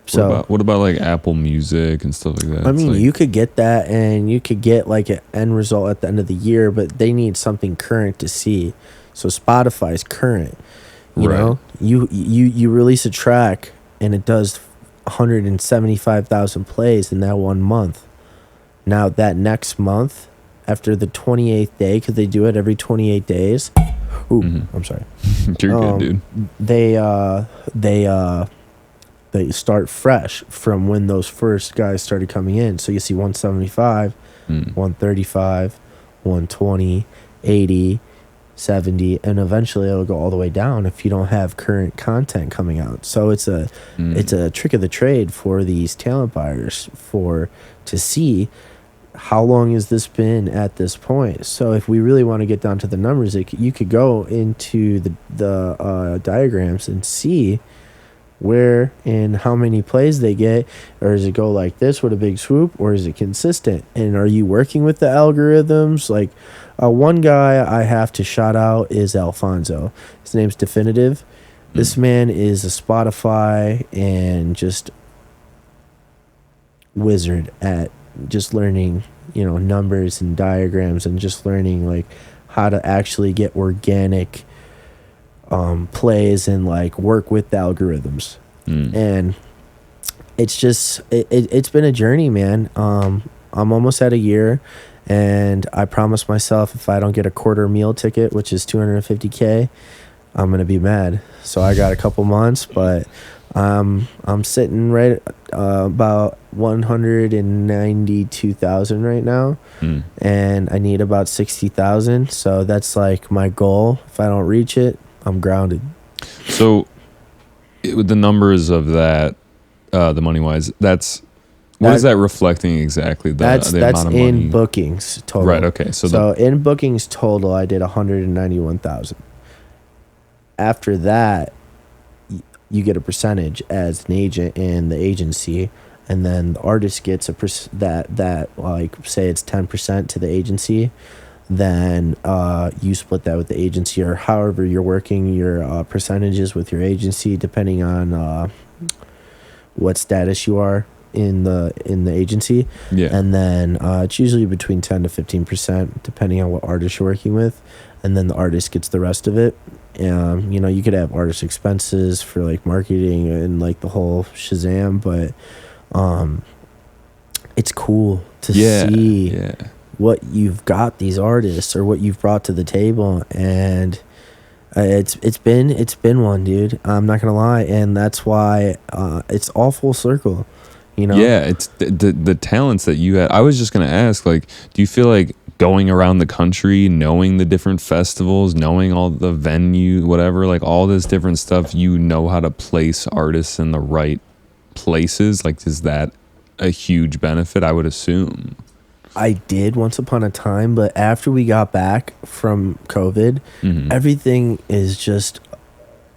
So what about Apple Music and stuff like that? I mean, you could get that, and you could get an end result at the end of the year, but they need something current to see. So Spotify is current. You know, you release a track and it does 175,000 plays in that 1 month. Now that next month, after the 28th day, because they do it every 28 days. I'm sorry. You're good, dude. They start fresh from when those first guys started coming in. So you see 175, 135, 120, 80. 70, and eventually it'll go all the way down if you don't have current content coming out. So it's a trick of the trade for these talent buyers to see how long has this been at this point. So if we really want to get down to the numbers, you could go into the diagrams and see where and how many plays they get, or does it go like this with a big swoop, or is it consistent? And are you working with the algorithms? One guy I have to shout out is Alfonso. His name's Definitive. This man is a Spotify and just wizard at just learning, numbers and diagrams, and just learning how to actually get organic plays and work with the algorithms. And it's just it's been a journey, man. I'm almost at a year, and I promised myself if I don't get a quarter meal ticket, which is $250K, I'm gonna be mad. So I got a couple months, but I'm sitting right about 192,000 right now, and I need about 60,000. So that's my goal. If I don't reach it, I'm grounded. So with the numbers of that, the money wise, what is that reflecting exactly? That's amount of in money? Bookings total. Right. Okay. So in bookings total, I did 191,000. After that, you get a percentage as an agent in the agency, and then the artist gets that say it's 10% to the agency. Then you split that with the agency, or however you're working your percentages with your agency, depending on what status you are in the agency. And then it's usually between 10 to 15%, depending on what artist you're working with, and then the artist gets the rest of it. You could have artist expenses for marketing and the whole Shazam, but it's cool to see what you've got these artists, or what you've brought to the table, and it's been one, dude. I'm not gonna lie, and that's why it's all full circle. It's the talents that you had. I was just gonna ask, do you feel like going around the country, knowing the different festivals, knowing all the venue, whatever, all this different stuff, how to place artists in the right places? Is that a huge benefit? I would assume. I did once upon a time, but after we got back from COVID, everything is just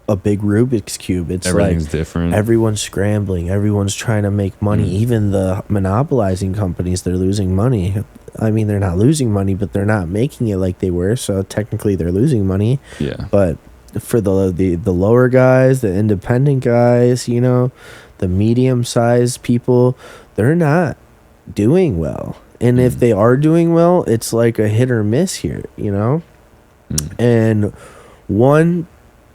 a big Rubik's Cube. It's Everything's like different. everyone's scrambling. Everyone's trying to make money. Even the monopolizing companies, they're losing money. I mean, they're not losing money, but they're not making it like they were. So technically, they're losing money. Yeah. But for the lower guys, the independent guys, you know, the medium-sized people, they're not doing well. And if they are doing well, it's like a hit or miss here, you know? And one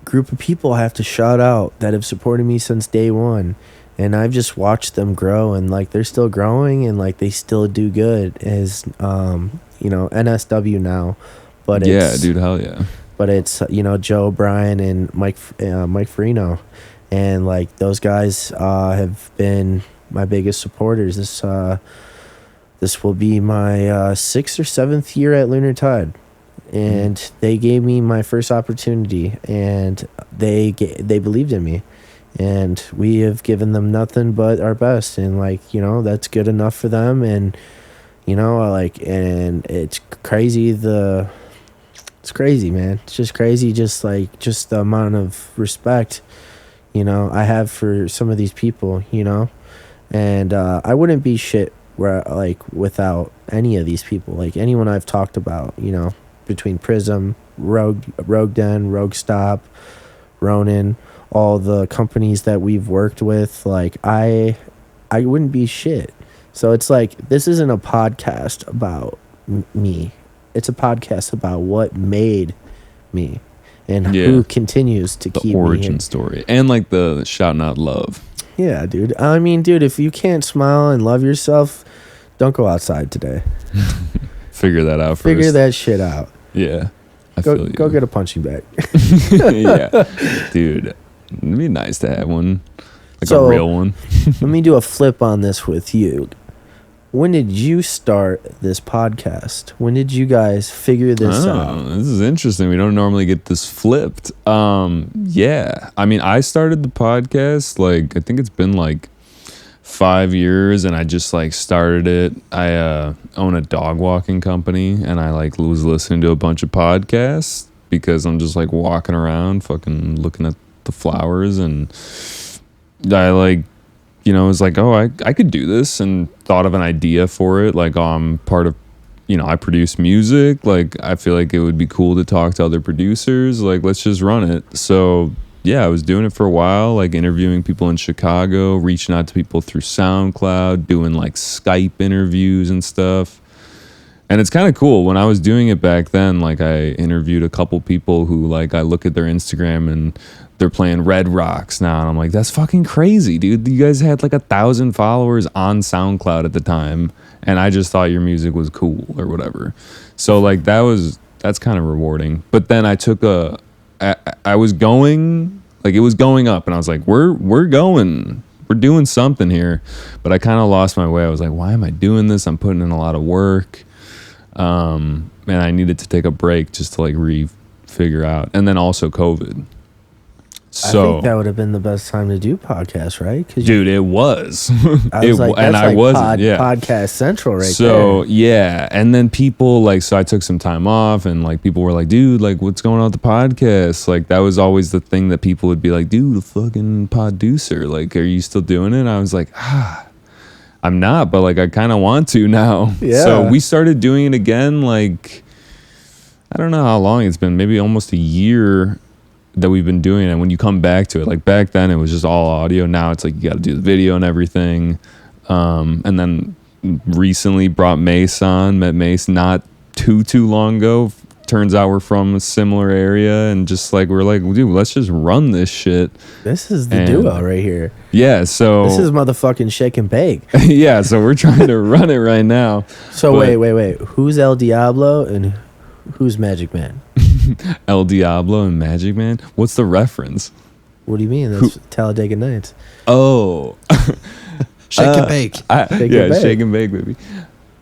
group of people I have to shout out that have supported me since day one. And I've just watched them grow, and like they're still growing, and like they still do good as you know, NSW now. But yeah, dude, hell yeah. But it's, you know, Joe, Brian, and Mike Farino. And like those guys have been my biggest supporters. This will be my 6th or 7th year at Lunar Tide, and they gave me my first opportunity, and they believed in me, and we have given them nothing but our best, and like, you know, that's good enough for them. And you know, like, and it's crazy, it's crazy, man. It's just crazy, just the amount of respect, you know, I have for some of these people, you know. And I wouldn't be shit without any of these people. Like anyone I've talked about, you know, between Prysm, Rogue Den, Rogue Stop, Ronin, all the companies that we've worked with, like I wouldn't be shit. So it's like, this isn't a podcast about me. It's a podcast about what made me and who continues to keep me here. The origin story. And like the shouting out love. Yeah, dude. I mean, dude, if you can't smile and love yourself, don't go outside today. Figure that out first. Figure that shit out. Yeah. Go get a punching bag. Yeah. Dude, it'd be nice to have one. Like a real one. Let me do a flip on this with you. When did you start this podcast? When did you guys figure this out? This is interesting. We don't normally get this flipped. Yeah. I mean, I started the podcast, like, I think it's been like 5 years, and I just like started it. I own a dog walking company, and I like was listening to a bunch of podcasts because I'm just like walking around fucking looking at the flowers, and I like, you know, was like, oh, I could do this, and thought of an idea for it. Like, I'm part of, you know, I produce music. Like, I feel like it would be cool to talk to other producers. Like, let's just run it. So, yeah, I was doing it for a while, like interviewing people in Chicago, reaching out to people through SoundCloud, doing like Skype interviews and stuff. And it's kind of cool. When I was doing it back then, like I interviewed a couple people who, like, I look at their Instagram and they're playing Red Rocks now, and I'm like, that's fucking crazy, dude. You guys had like 1,000 followers on SoundCloud at the time, and I just thought your music was cool or whatever. So like that's kind of rewarding. But then I took I was going, like, it was going up, and I was like, we're doing something here. But I kind of lost my way. I was like, why am I doing this? I'm putting in a lot of work. And I needed to take a break just to like figure out. And then also COVID. So, I think that would have been the best time to do podcasts, right? Dude, it was. I was like, that's I wasn't. Yeah. Podcast Central, right there. So yeah, and then people like, so I took some time off, and like people were like, dude, like what's going on with the podcast? Like that was always the thing that people would be like, dude, the fucking Poducer, like, are you still doing it? And I was like, I'm not, but like I kind of want to now. Yeah. So we started doing it again. Like, I don't know how long it's been, maybe almost a year that we've been doing it. And when you come back to it, like back then it was just all audio. Now it's like you got to do the video and everything. And then recently brought Mace on, met Mace not too long ago. Turns out we're from a similar area, and just like we're like, dude, let's just run this shit. This is the duo right here. Yeah, so this is motherfucking shake and bake. Yeah, so we're trying to run it right now. So wait. Who's El Diablo and who's Magic Man? El Diablo and Magic Man? What's the reference? What do you mean? That's Talladega Nights. Oh. Shake and bake. Shake and bake, baby.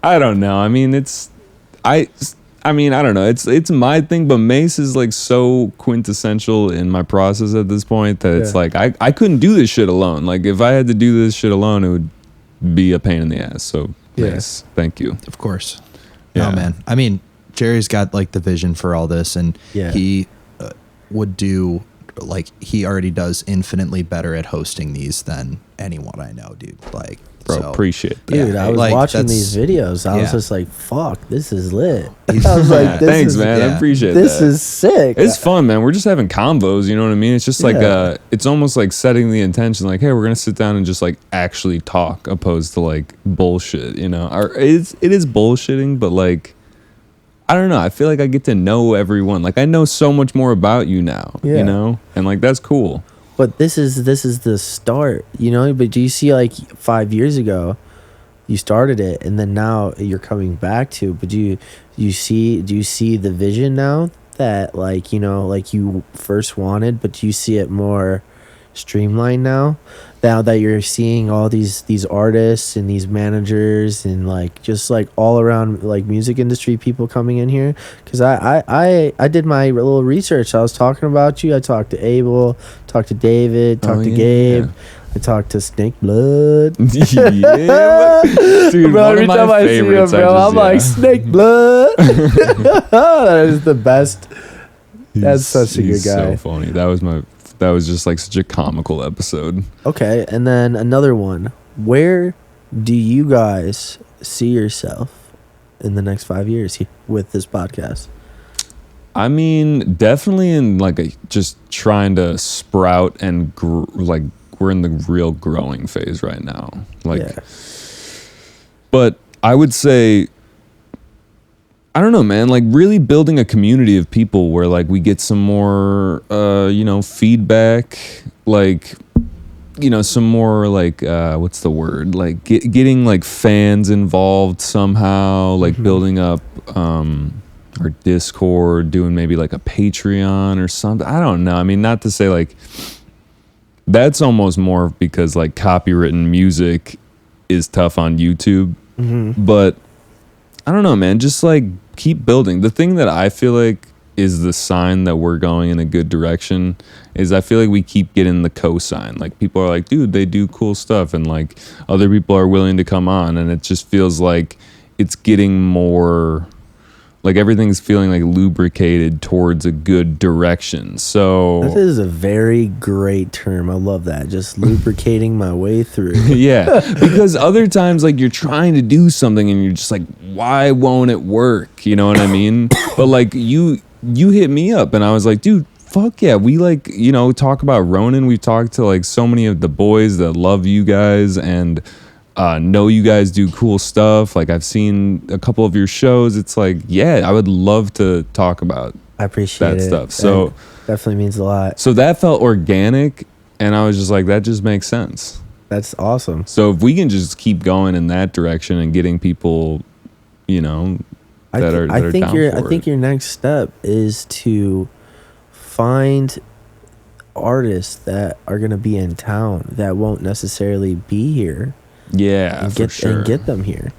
I don't know. I mean, I don't know. It's my thing, but Mace is like so quintessential in my process at this point that it's like I couldn't do this shit alone. Like if I had to do this shit alone, it would be a pain in the ass. So Yes. Thank you. Of course. Yeah. No, man. I mean, Jerry's got like the vision for all this, and he would do like he already does infinitely better at hosting these than anyone I know, dude. Like, bro, appreciate that. Dude, I was like, watching these videos. I was yeah. just like, "Fuck, this is lit." I was like, "This Thanks, is, man. I appreciate This that. is sick." It's fun, man. We're just having combos, you know what I mean? It's just like Yeah. it's almost like setting the intention, like, hey, we're gonna sit down and just like actually talk, opposed to like bullshit, you know? Or it is bullshitting, but like, I don't know. I feel like I get to know everyone. Like I know so much more about you now, Yeah. you know, and like that's cool. But this is the start, you know. But do you see, like 5 years ago, you started it, and then now you're coming back to. But do you see the vision now that, like, you know, like you first wanted, but do you see it more streamlined now? Now that you're seeing all these artists and these managers and like just like all around like music industry people coming in here, because I did my little research. I was talking about you. I talked to Abel, talked to David, talked to Gabe. I talked to Snake Blood. Yeah, dude. Bro, One every of my time I see him, favorites. bro, I'm like, Snake Blood. That is the best. That's such a good guy. So funny. That was just like such a comical episode. Okay, and then another one. Where do you guys see yourself in the next 5 years with this podcast? I mean, definitely in like just trying to sprout and like we're in the real growing phase right now. Like, but I would say, I don't know, man, like really building a community of people where like we get some more, you know, feedback, like, you know, some more like, what's the word? Like getting like fans involved somehow, like building up, our Discord, doing maybe like a Patreon or something. I don't know. I mean, not to say like that's almost more because like copywritten music is tough on YouTube, but I don't know, man. Just like keep building. The thing that I feel like is the sign that we're going in a good direction is I feel like we keep getting the cosign. Like people are like, dude, they do cool stuff, and like other people are willing to come on, and it just feels like it's getting more. Like everything's feeling like lubricated towards a good direction. So That is a very great term. I love that. Just lubricating my way through. yeah, because other times like you're trying to do something and you're just like, why won't it work? You know what I mean? But like you hit me up and I was like, dude, fuck yeah. We like, you know, talk about Ronin. We've talked to like so many of the boys that love you guys and know you guys do cool stuff. Like I've seen a couple of your shows. It's like, yeah, I would love to talk about I appreciate that it. stuff. So That definitely means a lot. so that felt organic, and I was just like, that just makes sense. That's awesome. So if we can just keep going in that direction and getting people, you know, that are down for I think it. your next step is to find artists that are going to be in town that won't necessarily be here. Yeah, And for sure. and get them here.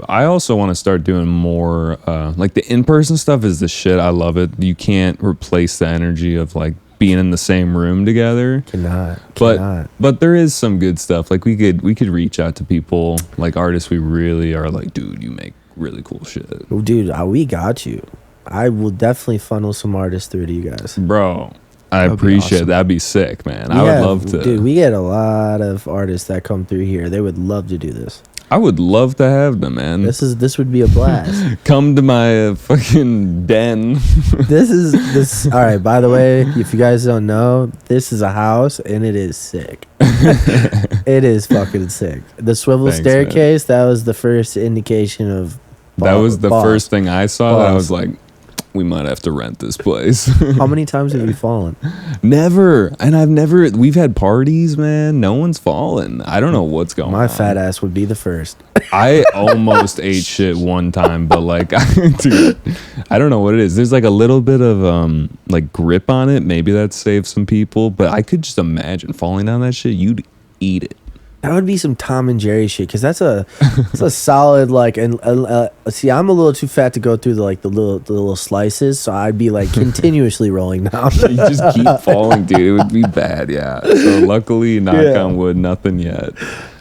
I also want to start doing more like the in-person stuff is the shit. I love it. You can't replace the energy of like being in the same room together. Cannot. But there is some good stuff. Like we could reach out to people like artists we really are like, dude, you make really cool shit. Oh, dude, we got you. I will definitely funnel some artists through to you guys. Bro, I That'd be appreciate awesome. That'd be sick, man. I would love to. Dude, we get a lot of artists that come through here. They would love to do this. I would love to have them, man. This would be a blast. Come to my fucking den. this all right, by the way, if you guys don't know, this is a house and it is sick. It is fucking sick. The swivel Thanks, staircase, that was the first indication of That was the boss. first thing I saw. That I Boss. was like, we might have to rent this place. How many times have you fallen? Never. And we've had parties, man. No one's fallen. I don't know what's going My on. fat ass would be the first. I almost ate shit one time, but like, dude, I don't know what it is. There's like a little bit of like grip on it. Maybe that saves some people, but I could just imagine falling down that shit. You'd eat it. That would be some Tom and Jerry shit, because that's a solid like. And see, I'm a little too fat to go through the little slices, so I'd be like continuously rolling down. You just keep falling, dude. It would be bad, yeah. So luckily, knock on wood, nothing yet.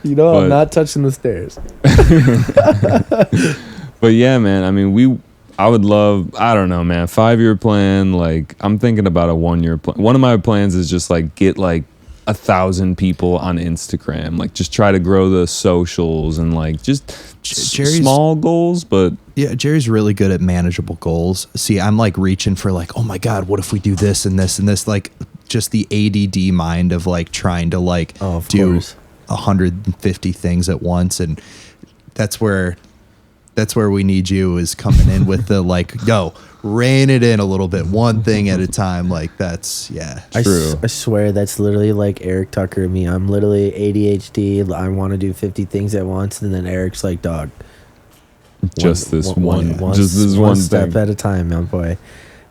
I'm not touching the stairs. But yeah, man. I mean, I would love. I don't know, man. 5-year plan. Like, I'm thinking about a 1-year plan. One of my plans is just like get like 1,000 people on Instagram, like just try to grow the socials and like just small goals. But yeah, Jerry's really good at manageable goals. See, I'm like reaching for like, oh my God, what if we do this and this and this? Like just the ADD mind of like trying to like do 150 things at once. And that's where we need you, is coming in with the like, go rein it in a little bit, one thing at a time. Like that's true. I swear that's literally like Eric Tucker and me. I'm literally ADHD. I want to do 50 things at once, and then Eric's like, dog, just this one step thing at a time, young boy.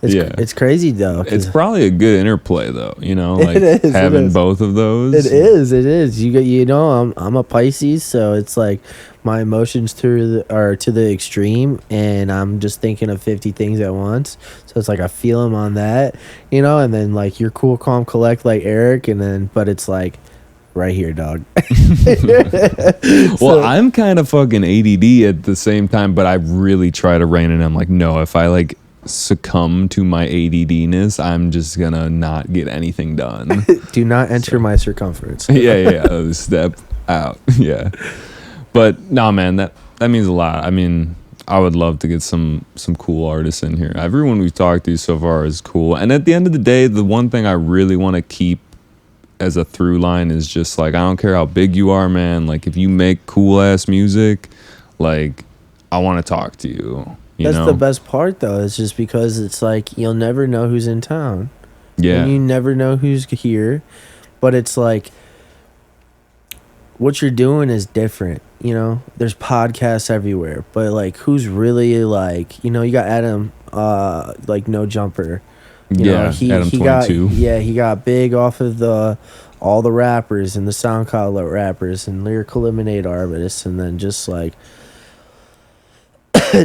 It's crazy though. It's probably a good interplay though, like having both of those. It is. I'm a Pisces, so it's like my emotions are to the extreme, and I'm just thinking of 50 things at once. So it's like I feel them on that, and then like you're cool, calm, collect like Eric, and then but it's like right here, dog. Well, I'm kind of fucking ADD at the same time, but I really try to rein it in. I'm like, no, if I like succumb to my ADDness, I'm just gonna not get anything done. Do not enter my circumference. yeah Step out. Yeah, but no, man, that means a lot. I mean, I would love to get some cool artists in here. Everyone we've talked to so far is cool, and at the end of the day, the one thing I really want to keep as a through line is just like, I don't care how big you are, man, like if you make cool ass music, like I want to talk to you. That's the best part, though. It's just because it's like you'll never know who's in town. Yeah. And you never know who's here. But it's like what you're doing is different. There's podcasts everywhere. But like who's really like, you got Adam, like No Jumper. Adam 22. He got big off of all the rappers and the SoundCloud rappers and lyrical lemonade artists, and then just like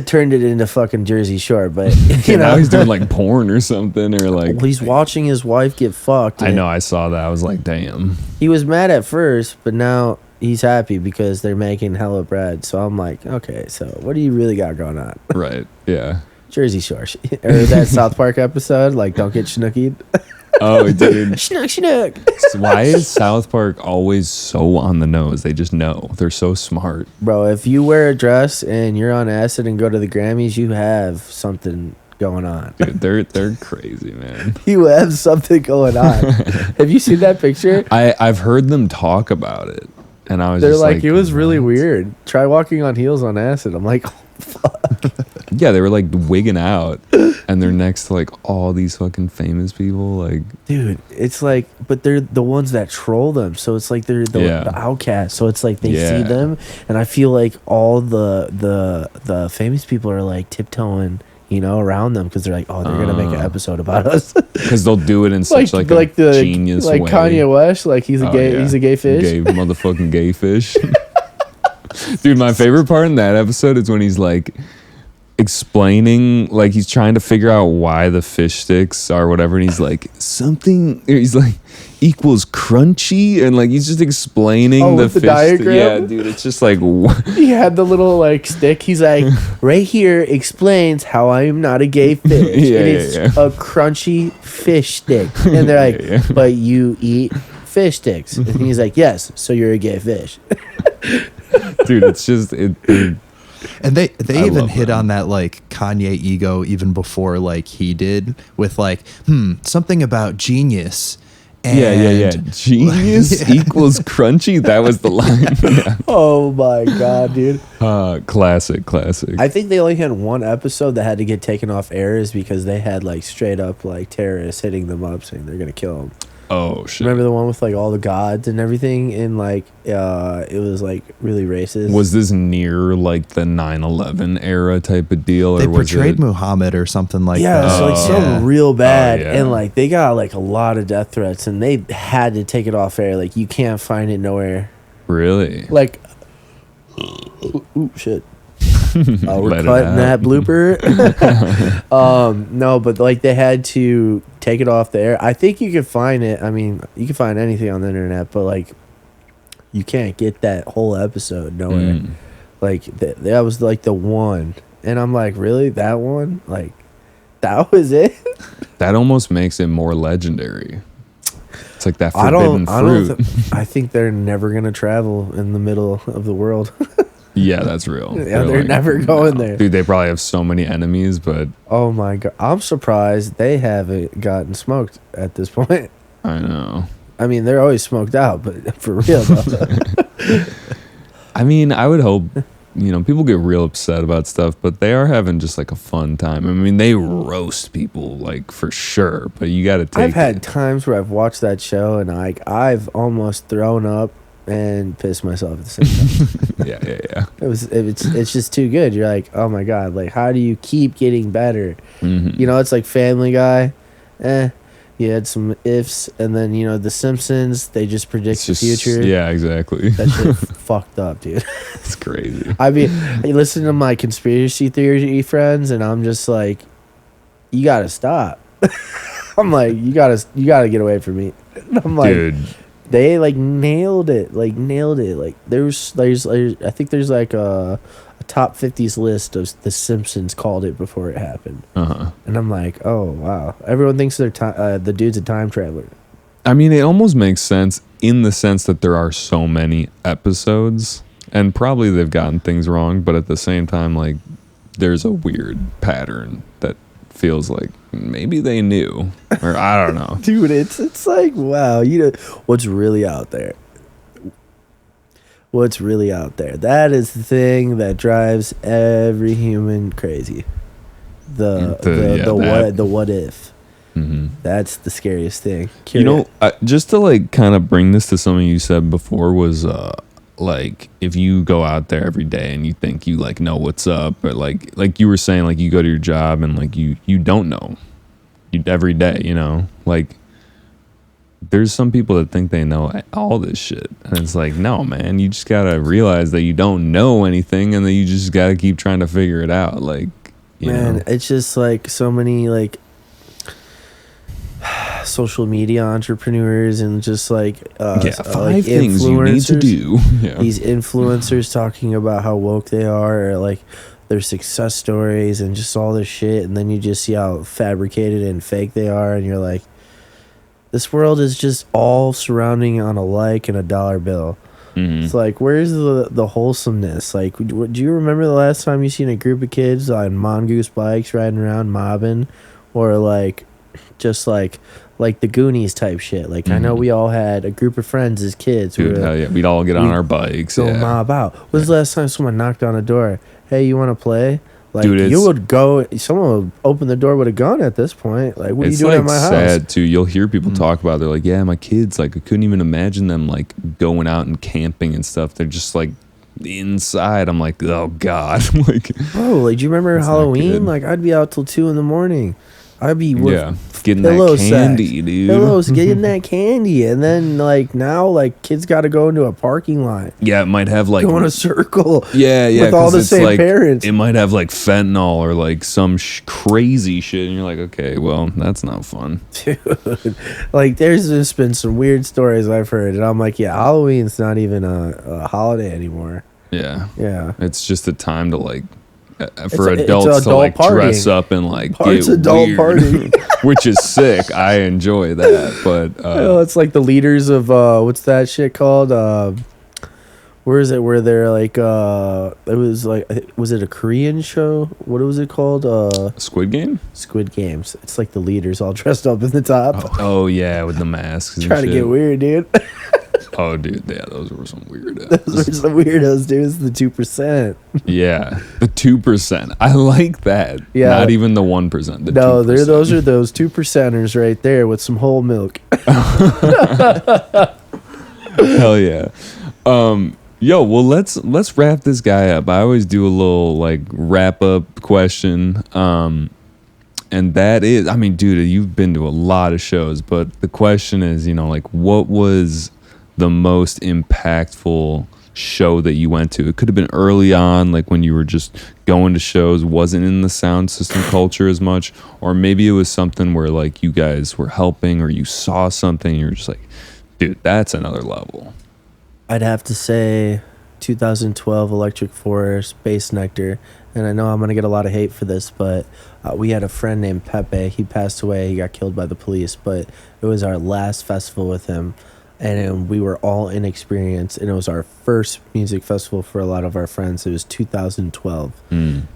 turned it into fucking Jersey Shore. But now he's doing like porn or something, or like he's watching his wife get fucked. I know, I saw that. I was like, damn. He was mad at first, but now he's happy because they're making hella bread. So I'm like, okay, so what do you really got going on? Right. Yeah. Jersey Shore, or that South Park episode, like don't get schnookied. Oh, dude. Schnook. Why is South Park always so on the nose? They just know. They're so smart. Bro, if you wear a dress and you're on acid and go to the Grammys, you have something going on. Dude, they're crazy, man. You have something going on. Have you seen that picture? I've heard them talk about it, and I was They're just like, it was really weird. Try walking on heels on acid. I'm like, oh, fuck. Yeah, they were like wigging out, and they're next to like all these fucking famous people. Like, dude, it's like, but they're the ones that troll them, so it's like they're the outcasts. So it's like they see them, and I feel like all the famous people are like tiptoeing, around them, because they're like, oh, they're gonna make an episode about us, because they'll do it in such like a genius like way. Kanye West, like he's a gay fish, gay motherfucking gay fish. Dude, my favorite part in that episode is when he's like explaining, like he's trying to figure out why the fish sticks are whatever, and he's like equals crunchy, and like he's just explaining the fish diagram. Yeah, dude, it's just like he had the little like stick. He's like, right here explains how I am not a gay fish. It's a crunchy fish stick, and they're like, but you eat fish sticks, and he's like, yes, so you're a gay fish. Dude, it's just and they even hit on that like Kanye ego even before like he did with like something about genius. And genius equals crunchy. That was the line. Yeah. Oh my god, dude. Classic. I think they only had one episode that had to get taken off air, is because they had like straight up like terrorists hitting them up saying they're gonna kill them. Oh shit! Remember the one with like all the gods and everything, and like it was like really racist. Was this near like the 9/11 era type of deal, they or was portrayed it Muhammad or something like yeah, that? Yeah, it's like something real bad, yeah. and like they got like a lot of death threats, and they had to take it off air. Like you can't find it nowhere. Really? Like, ooh, shit. We're Let it cutting out. that blooper. No, but like they had to take it off the air. I think you can find it. I mean, you can find anything on the internet, but like you can't get that whole episode nowhere. Like that was like the one, and I'm like, really, that one? Like that was it? That almost makes it more legendary. It's like that forbidden fruit. I think they're never gonna travel in the middle of the world. Yeah, that's real. Yeah, they're never going there. Dude, they probably have so many enemies, but Oh my god, I'm surprised they haven't gotten smoked at this point. I know. I mean, they're always smoked out, but for real though. I mean, I would hope, people get real upset about stuff, but they are having just like a fun time. I mean, they roast people like for sure, but you got to take I've had it. times where I've watched that show and I've almost thrown up and pissed myself at the same time. Yeah. It's just too good. You're like, oh my god, like how do you keep getting better? Mm-hmm. It's like Family Guy. You had some ifs, and then the Simpsons. They just predict the future. Yeah, exactly. That shit fucked up, dude. It's crazy. I mean, I listen to my conspiracy theory friends, and I'm just like, you gotta stop. I'm like, you gotta get away from me. And I'm like, Dude. they like nailed it. Like there's I think there's like a top 50s list of The Simpsons called it before it happened. And I'm like, oh wow, everyone thinks the dude's a time traveler. I mean, it almost makes sense in the sense that there are so many episodes, and probably they've gotten things wrong, but at the same time, like, there's a weird pattern that feels like maybe they knew, or I don't know. Dude, it's like, wow, what's really out there? What's really out there? That is the thing that drives every human crazy. The what if. Mm-hmm. That's the scariest thing. Just to like kind of bring this to something you said before was like if you go out there every day and you think you like know what's up, but like you were saying, like you go to your job and like you don't know every day, like there's some people that think they know all this shit, and it's like, no, man, you just gotta realize that you don't know anything, and that you just gotta keep trying to figure it out. Like, it's just like so many like social media entrepreneurs and just like 5 like things you need to do. These influencers talking about how woke they are, or like their success stories and just all this shit, and then you just see how fabricated and fake they are, and you're like, this world is just all surrounding on a like and a dollar bill. Mm-hmm. It's like, where's the wholesomeness? Like, do you remember the last time you seen a group of kids on mongoose bikes riding around mobbing, or like just like the Goonies type shit? Like, I know we all had a group of friends as kids. Dude, hell yeah, we'd all get on our bikes. Go mob out. When's the last time someone knocked on a door? Hey, you want to play? Like, dude, you would go. Someone would open the door with a gun at this point. Like, what are you doing at my house? It's sad too. You'll hear people talk about. They're like, yeah, my kids. Like, I couldn't even imagine them like going out and camping and stuff. They're just like inside. I'm like, oh god. Like, bro, like, do you remember Halloween? Like, I'd be out till 2 a.m. I'd be getting that candy, dude. Pillows, getting that candy, and then like now, like kids got to go into a parking lot. Yeah, it might have like go in a circle. Yeah, with all the same parents. It might have like fentanyl or like some crazy shit, and you're like, okay, well, that's not fun, dude. Like, there's just been some weird stories I've heard, and I'm like, yeah, Halloween's not even a holiday anymore. Yeah, it's just a time to like. For adults to like partying. Dress up and like Parts get adult weird, party. which is sick. I enjoy that, but it's like the leaders of what's that shit called? Where is it? Where they're like it was like, was it a Korean show? What was it called? Squid Game. Squid Games. It's like the leaders all dressed up in the top. Oh yeah, with the masks. Trying to get weird, dude. Oh, dude, yeah, those were some weirdos. Those were some weirdos, dude. It's the 2%. Yeah, the 2%. I like that. Yeah, not even the 1%. The 2%. Those are those 2%ers right there with some whole milk. Hell yeah. Yo, well, let's wrap this guy up. I always do a little like wrap up question. And that is, I mean, dude, you've been to a lot of shows, but the question is, like, what was the most impactful show that you went to? It could have been early on, like when you were just going to shows, wasn't in the sound system culture as much, or maybe it was something where like you guys were helping or you saw something and you're just like, dude, that's another level. I'd have to say 2012 Electric Forest, Bass Nectar. And I know I'm going to get a lot of hate for this, but we had a friend named Pepe. He passed away. He got killed by the police, but it was our last festival with him. And we were all inexperienced. And it was our first music festival for a lot of our friends. It was 2012.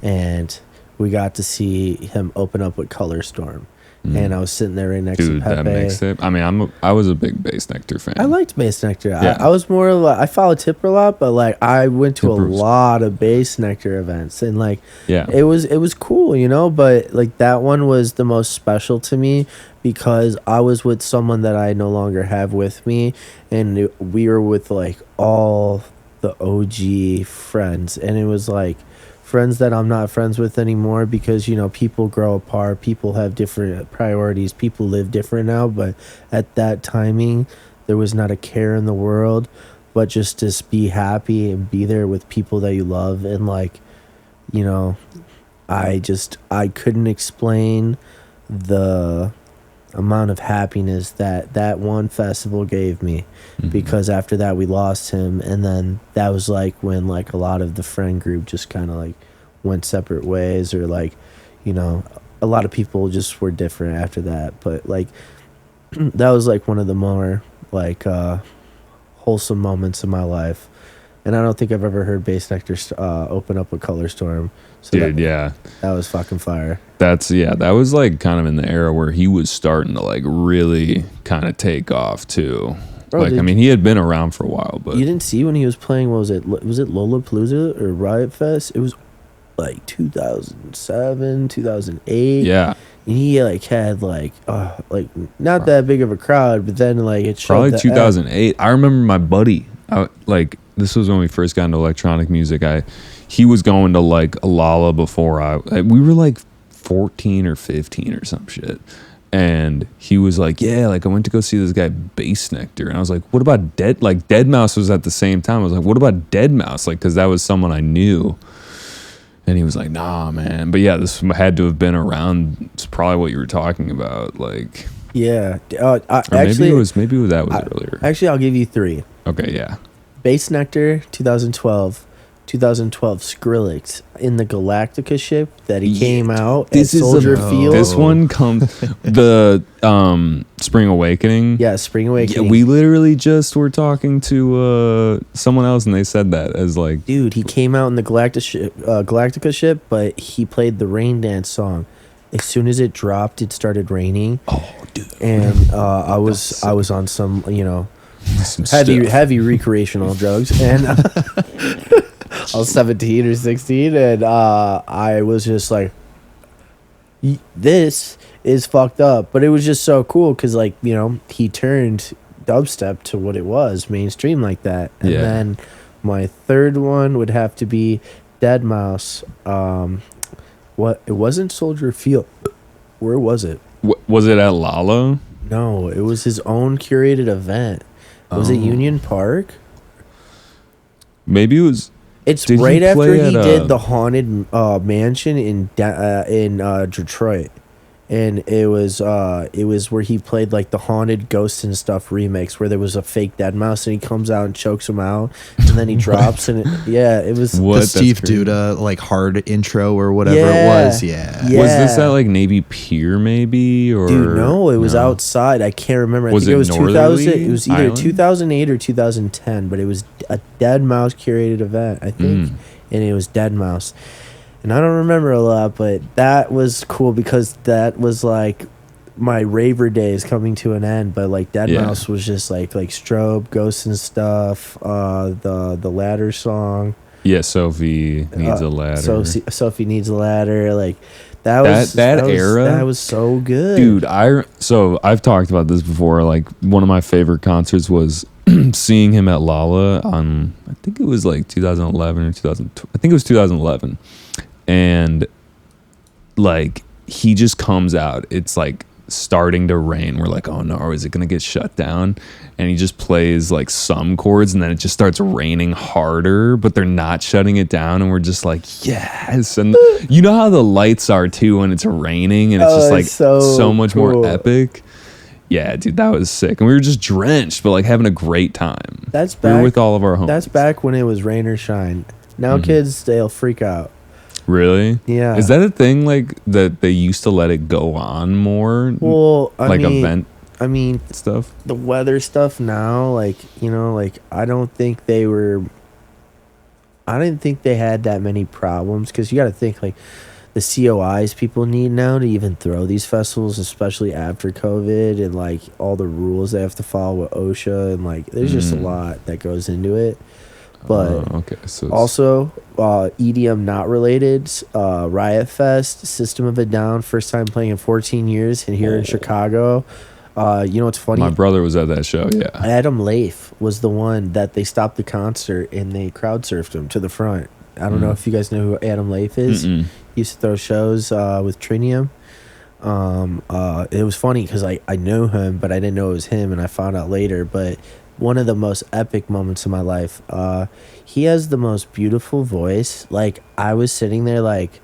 And we got to see him open up with Color Storm. And I was sitting there right next to Pepe. That mixtape. I mean, I was a big Bass Nectar fan. I liked Bass Nectar. Yeah. I was more like, I followed Tipper a lot, but like I went to a lot of Bass Nectar events, and like it was cool, you know. But like that one was the most special to me because I was with someone that I no longer have with me, and we were with like all the OG friends, and it was like friends that I'm not friends with anymore because, you know, people grow apart, people have different priorities, people live different now, but at that timing there was not a care in the world but just to be happy and be there with people that you love. And like, you know, I couldn't explain the amount of happiness that one festival gave me, because after that we lost him, and then that was like when like a lot of the friend group just kind of like went separate ways, or like, you know, a lot of people just were different after that. But like that was like one of the more like wholesome moments in my life, and I don't think I've ever heard Bass Nectar open up with Color Storm. So dude, that was fucking fire. That was like kind of in the era where he was starting to like really kind of take off too. Bro, like, I mean, he had been around for a while, but you didn't see when he was playing, what was it Lollapalooza or Riot Fest? It was like 2007, 2008. Yeah. And he like had like not that big of a crowd, but then like it showed probably 2008. I remember my buddy, like this was when we first got into electronic music. He was going to like Alala before we were like 14 or 15 or some shit. And he was like, yeah, like I went to go see this guy Bass Nectar. And I was like, what about Dead Mouse was at the same time. I was like, what about Dead Mouse? Like, cause that was someone I knew. And he was like, nah, man. But yeah, this had to have been around. It's probably what you were talking about. Like, yeah. Actually, maybe that was earlier. Actually, I'll give you 3. Okay. Yeah. Bass Nectar, 2012 Skrillex in the Galactica ship that he came out at Soldier Field. This one comes the Spring Awakening. Yeah, Spring Awakening. Yeah, we literally just were talking to someone else, and they said that as like, dude, he came out in the Galactica ship, but he played the Rain Dance song. As soon as it dropped, it started raining. Oh, dude! And I was on some, you know, heavy recreational drugs, and I was 17 or 16, and I was just like, this is fucked up. But it was just so cool because, like, you know, he turned dubstep to what it was, mainstream like that. And then my third one would have to be Dead Mouse. It wasn't Soldier Field. Where was it? Was it at Lala? No, it was his own curated event. Was it Union Park? Maybe it was. It's right after he did the Haunted Mansion in Detroit, and it was where he played like the Haunted Ghosts and Stuff remix, where there was a fake dead mouse and he comes out and chokes him out, and then he drops and it was the Steve Duda like hard intro or whatever it was. Yeah. Was this at like Navy Pier maybe, or dude? No, it was outside. I can't remember. I think it was 2000. It was either 2008 or 2010, but it was a Dead Mouse curated event, I think, and it was Dead Mouse. And I don't remember a lot, but that was cool because that was like my raver days coming to an end. But like Dead Mouse was just like Strobe, Ghosts and Stuff, the Ladder song. Yeah, Sophie Needs a Ladder. Sophie Needs a Ladder. Like that era. That was so good, dude. So I've talked about this before. Like one of my favorite concerts was seeing him at Lala on, I think it was like 2011 or 2012. I think it was 2011. And like he just comes out, it's like starting to rain. We're like, oh no, is it gonna get shut down? And he just plays like some chords, and then it just starts raining harder, but they're not shutting it down, and we're just like, yes. And you know how the lights are too when it's raining, and it's just like so much more epic. Yeah, dude, that was sick. And we were just drenched, but like having a great time. That's we back. were with all of our homies. That's back when it was rain or shine. Now kids, they'll freak out. Really? Yeah. Is that a thing, like, that they used to let it go on more? Well, event I mean, stuff? the weather stuff now, like, you know, like, I didn't think they had that many problems, because you got to think, like, the COIs people need now to even throw these festivals, especially after COVID, and like all the rules they have to follow with OSHA, and like there's just a lot that goes into it. But okay, so also EDM not related, Riot Fest, System of a Down, first time playing in 14 years, and here in Chicago. You know what's funny? my brother was at that show. Yeah, Adam Leif was the one that they stopped the concert and they crowd surfed him to the front. I don't know if you guys know who Adam Leif is. He used to throw shows with Trinium. It was funny because I knew him, but I didn't know it was him, and I found out later. But one of the most epic moments of my life, he has the most beautiful voice. Like, I was sitting there like,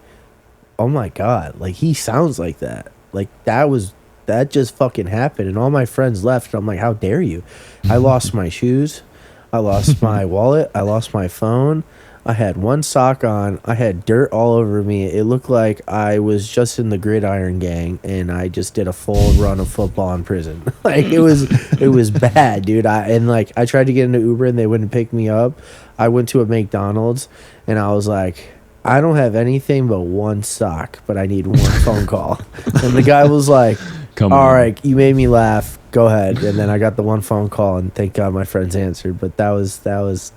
oh my God, like, he sounds like that. Like, that just fucking happened. And all my friends left, and I'm like, how dare you? I lost my shoes. I lost my wallet. I lost my phone. I had one sock on. I had dirt all over me. It looked like I was just in the Gridiron Gang, and I just did a full run of football in prison. Like, it was bad, dude. I tried to get into Uber, and they wouldn't pick me up. I went to a McDonald's, and I was like, I don't have anything but one sock, but I need one phone call. And the guy was like, all right, you made me laugh. Go ahead. And then I got the one phone call, and thank God my friends answered. But that was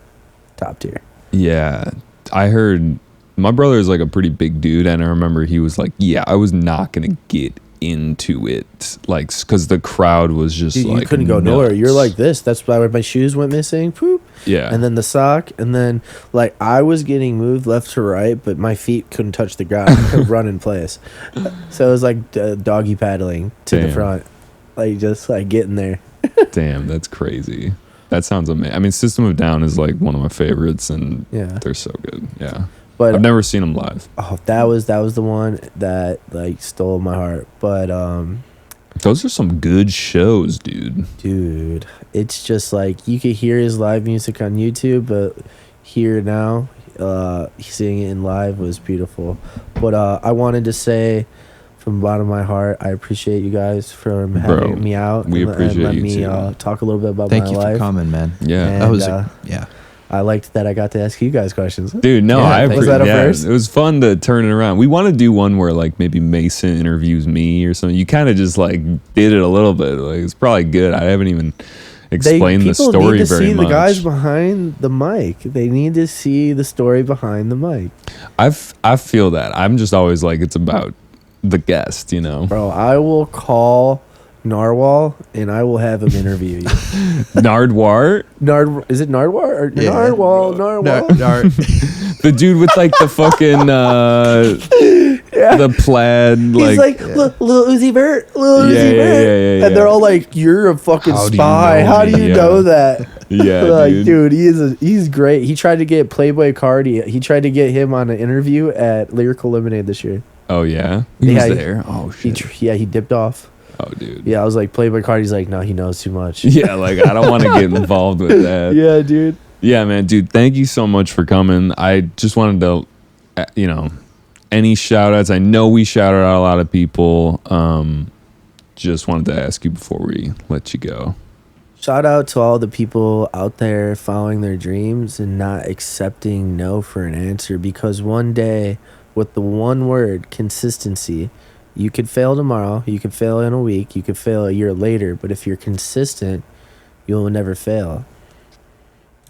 top tier. Yeah, I heard my brother is like a pretty big dude, and I remember he was like, yeah, I was not gonna get into it, like, because the crowd was just dude, like, you couldn't go nowhere. You're like this. That's why my shoes went missing. Poop. Yeah. And then the sock, and then like I was getting moved left to right, but my feet couldn't touch the ground. I could run in place. So it was like doggy paddling to the front, like just like getting there. Damn, that's crazy. That sounds amazing. I mean, System of a Down is like one of my favorites, and they're so good. Yeah, but I've never seen them live. Oh, that was the one that like stole my heart. But those are some good shows, dude. Dude, it's just like you could hear his live music on YouTube, but here now, seeing it in live was beautiful. But I wanted to say, from the bottom of my heart, I appreciate you guys for having me out. We appreciate and you me too. Talk a little bit about Thank my you life. for coming, man. Yeah, And, that was I liked that I got to ask you guys questions. Dude, no, I was that a first? It was fun to turn it around. We want to do one where like maybe Mason interviews me or something. You kind of just like did it a little bit. Like, it's probably good. I haven't even explained the story very much. People need to see much. the guys behind the mic. They need to see the story behind the mic. I feel that. I'm just always like, it's about the guest, you know. Bro, I will call Narwhal and I will have him interview you. Nardwar? Is it Nardwar or Yeah. Narwhal? The dude with like the fucking the plaid, He's like Lil Uzi Vert, yeah. and they're all like, "You're a fucking How do you spy. know How do me?" you know that?" Yeah, Like, dude. he's great. He tried to get Playboy Cardi. He tried to get him on an interview at Lyrical Lemonade this year. Oh yeah, he Yeah, was there. Oh shit. He dipped off. Oh dude. Yeah, I was like, Playboy Cardi's like, no, he knows too much. Yeah, like I don't want to get involved with that. Yeah, dude. Yeah, man, dude. Thank you so much for coming. I just wanted to, any shout outs. I know we shouted out a lot of people. Just wanted to ask you before we let you go. Shout out to all the people out there following their dreams and not accepting no for an answer, because one day, with the one word, consistency, you could fail tomorrow, you could fail in a week, you could fail a year later, but if you're consistent, you'll never fail.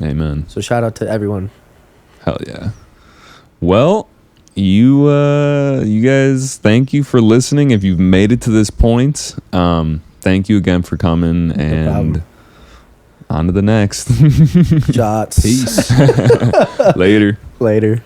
Amen. So shout out to everyone. Hell yeah. Well, you guys, thank you for listening. If you've made it to this point, thank you again for coming, and on to the next. Shots. Peace. Later. Later.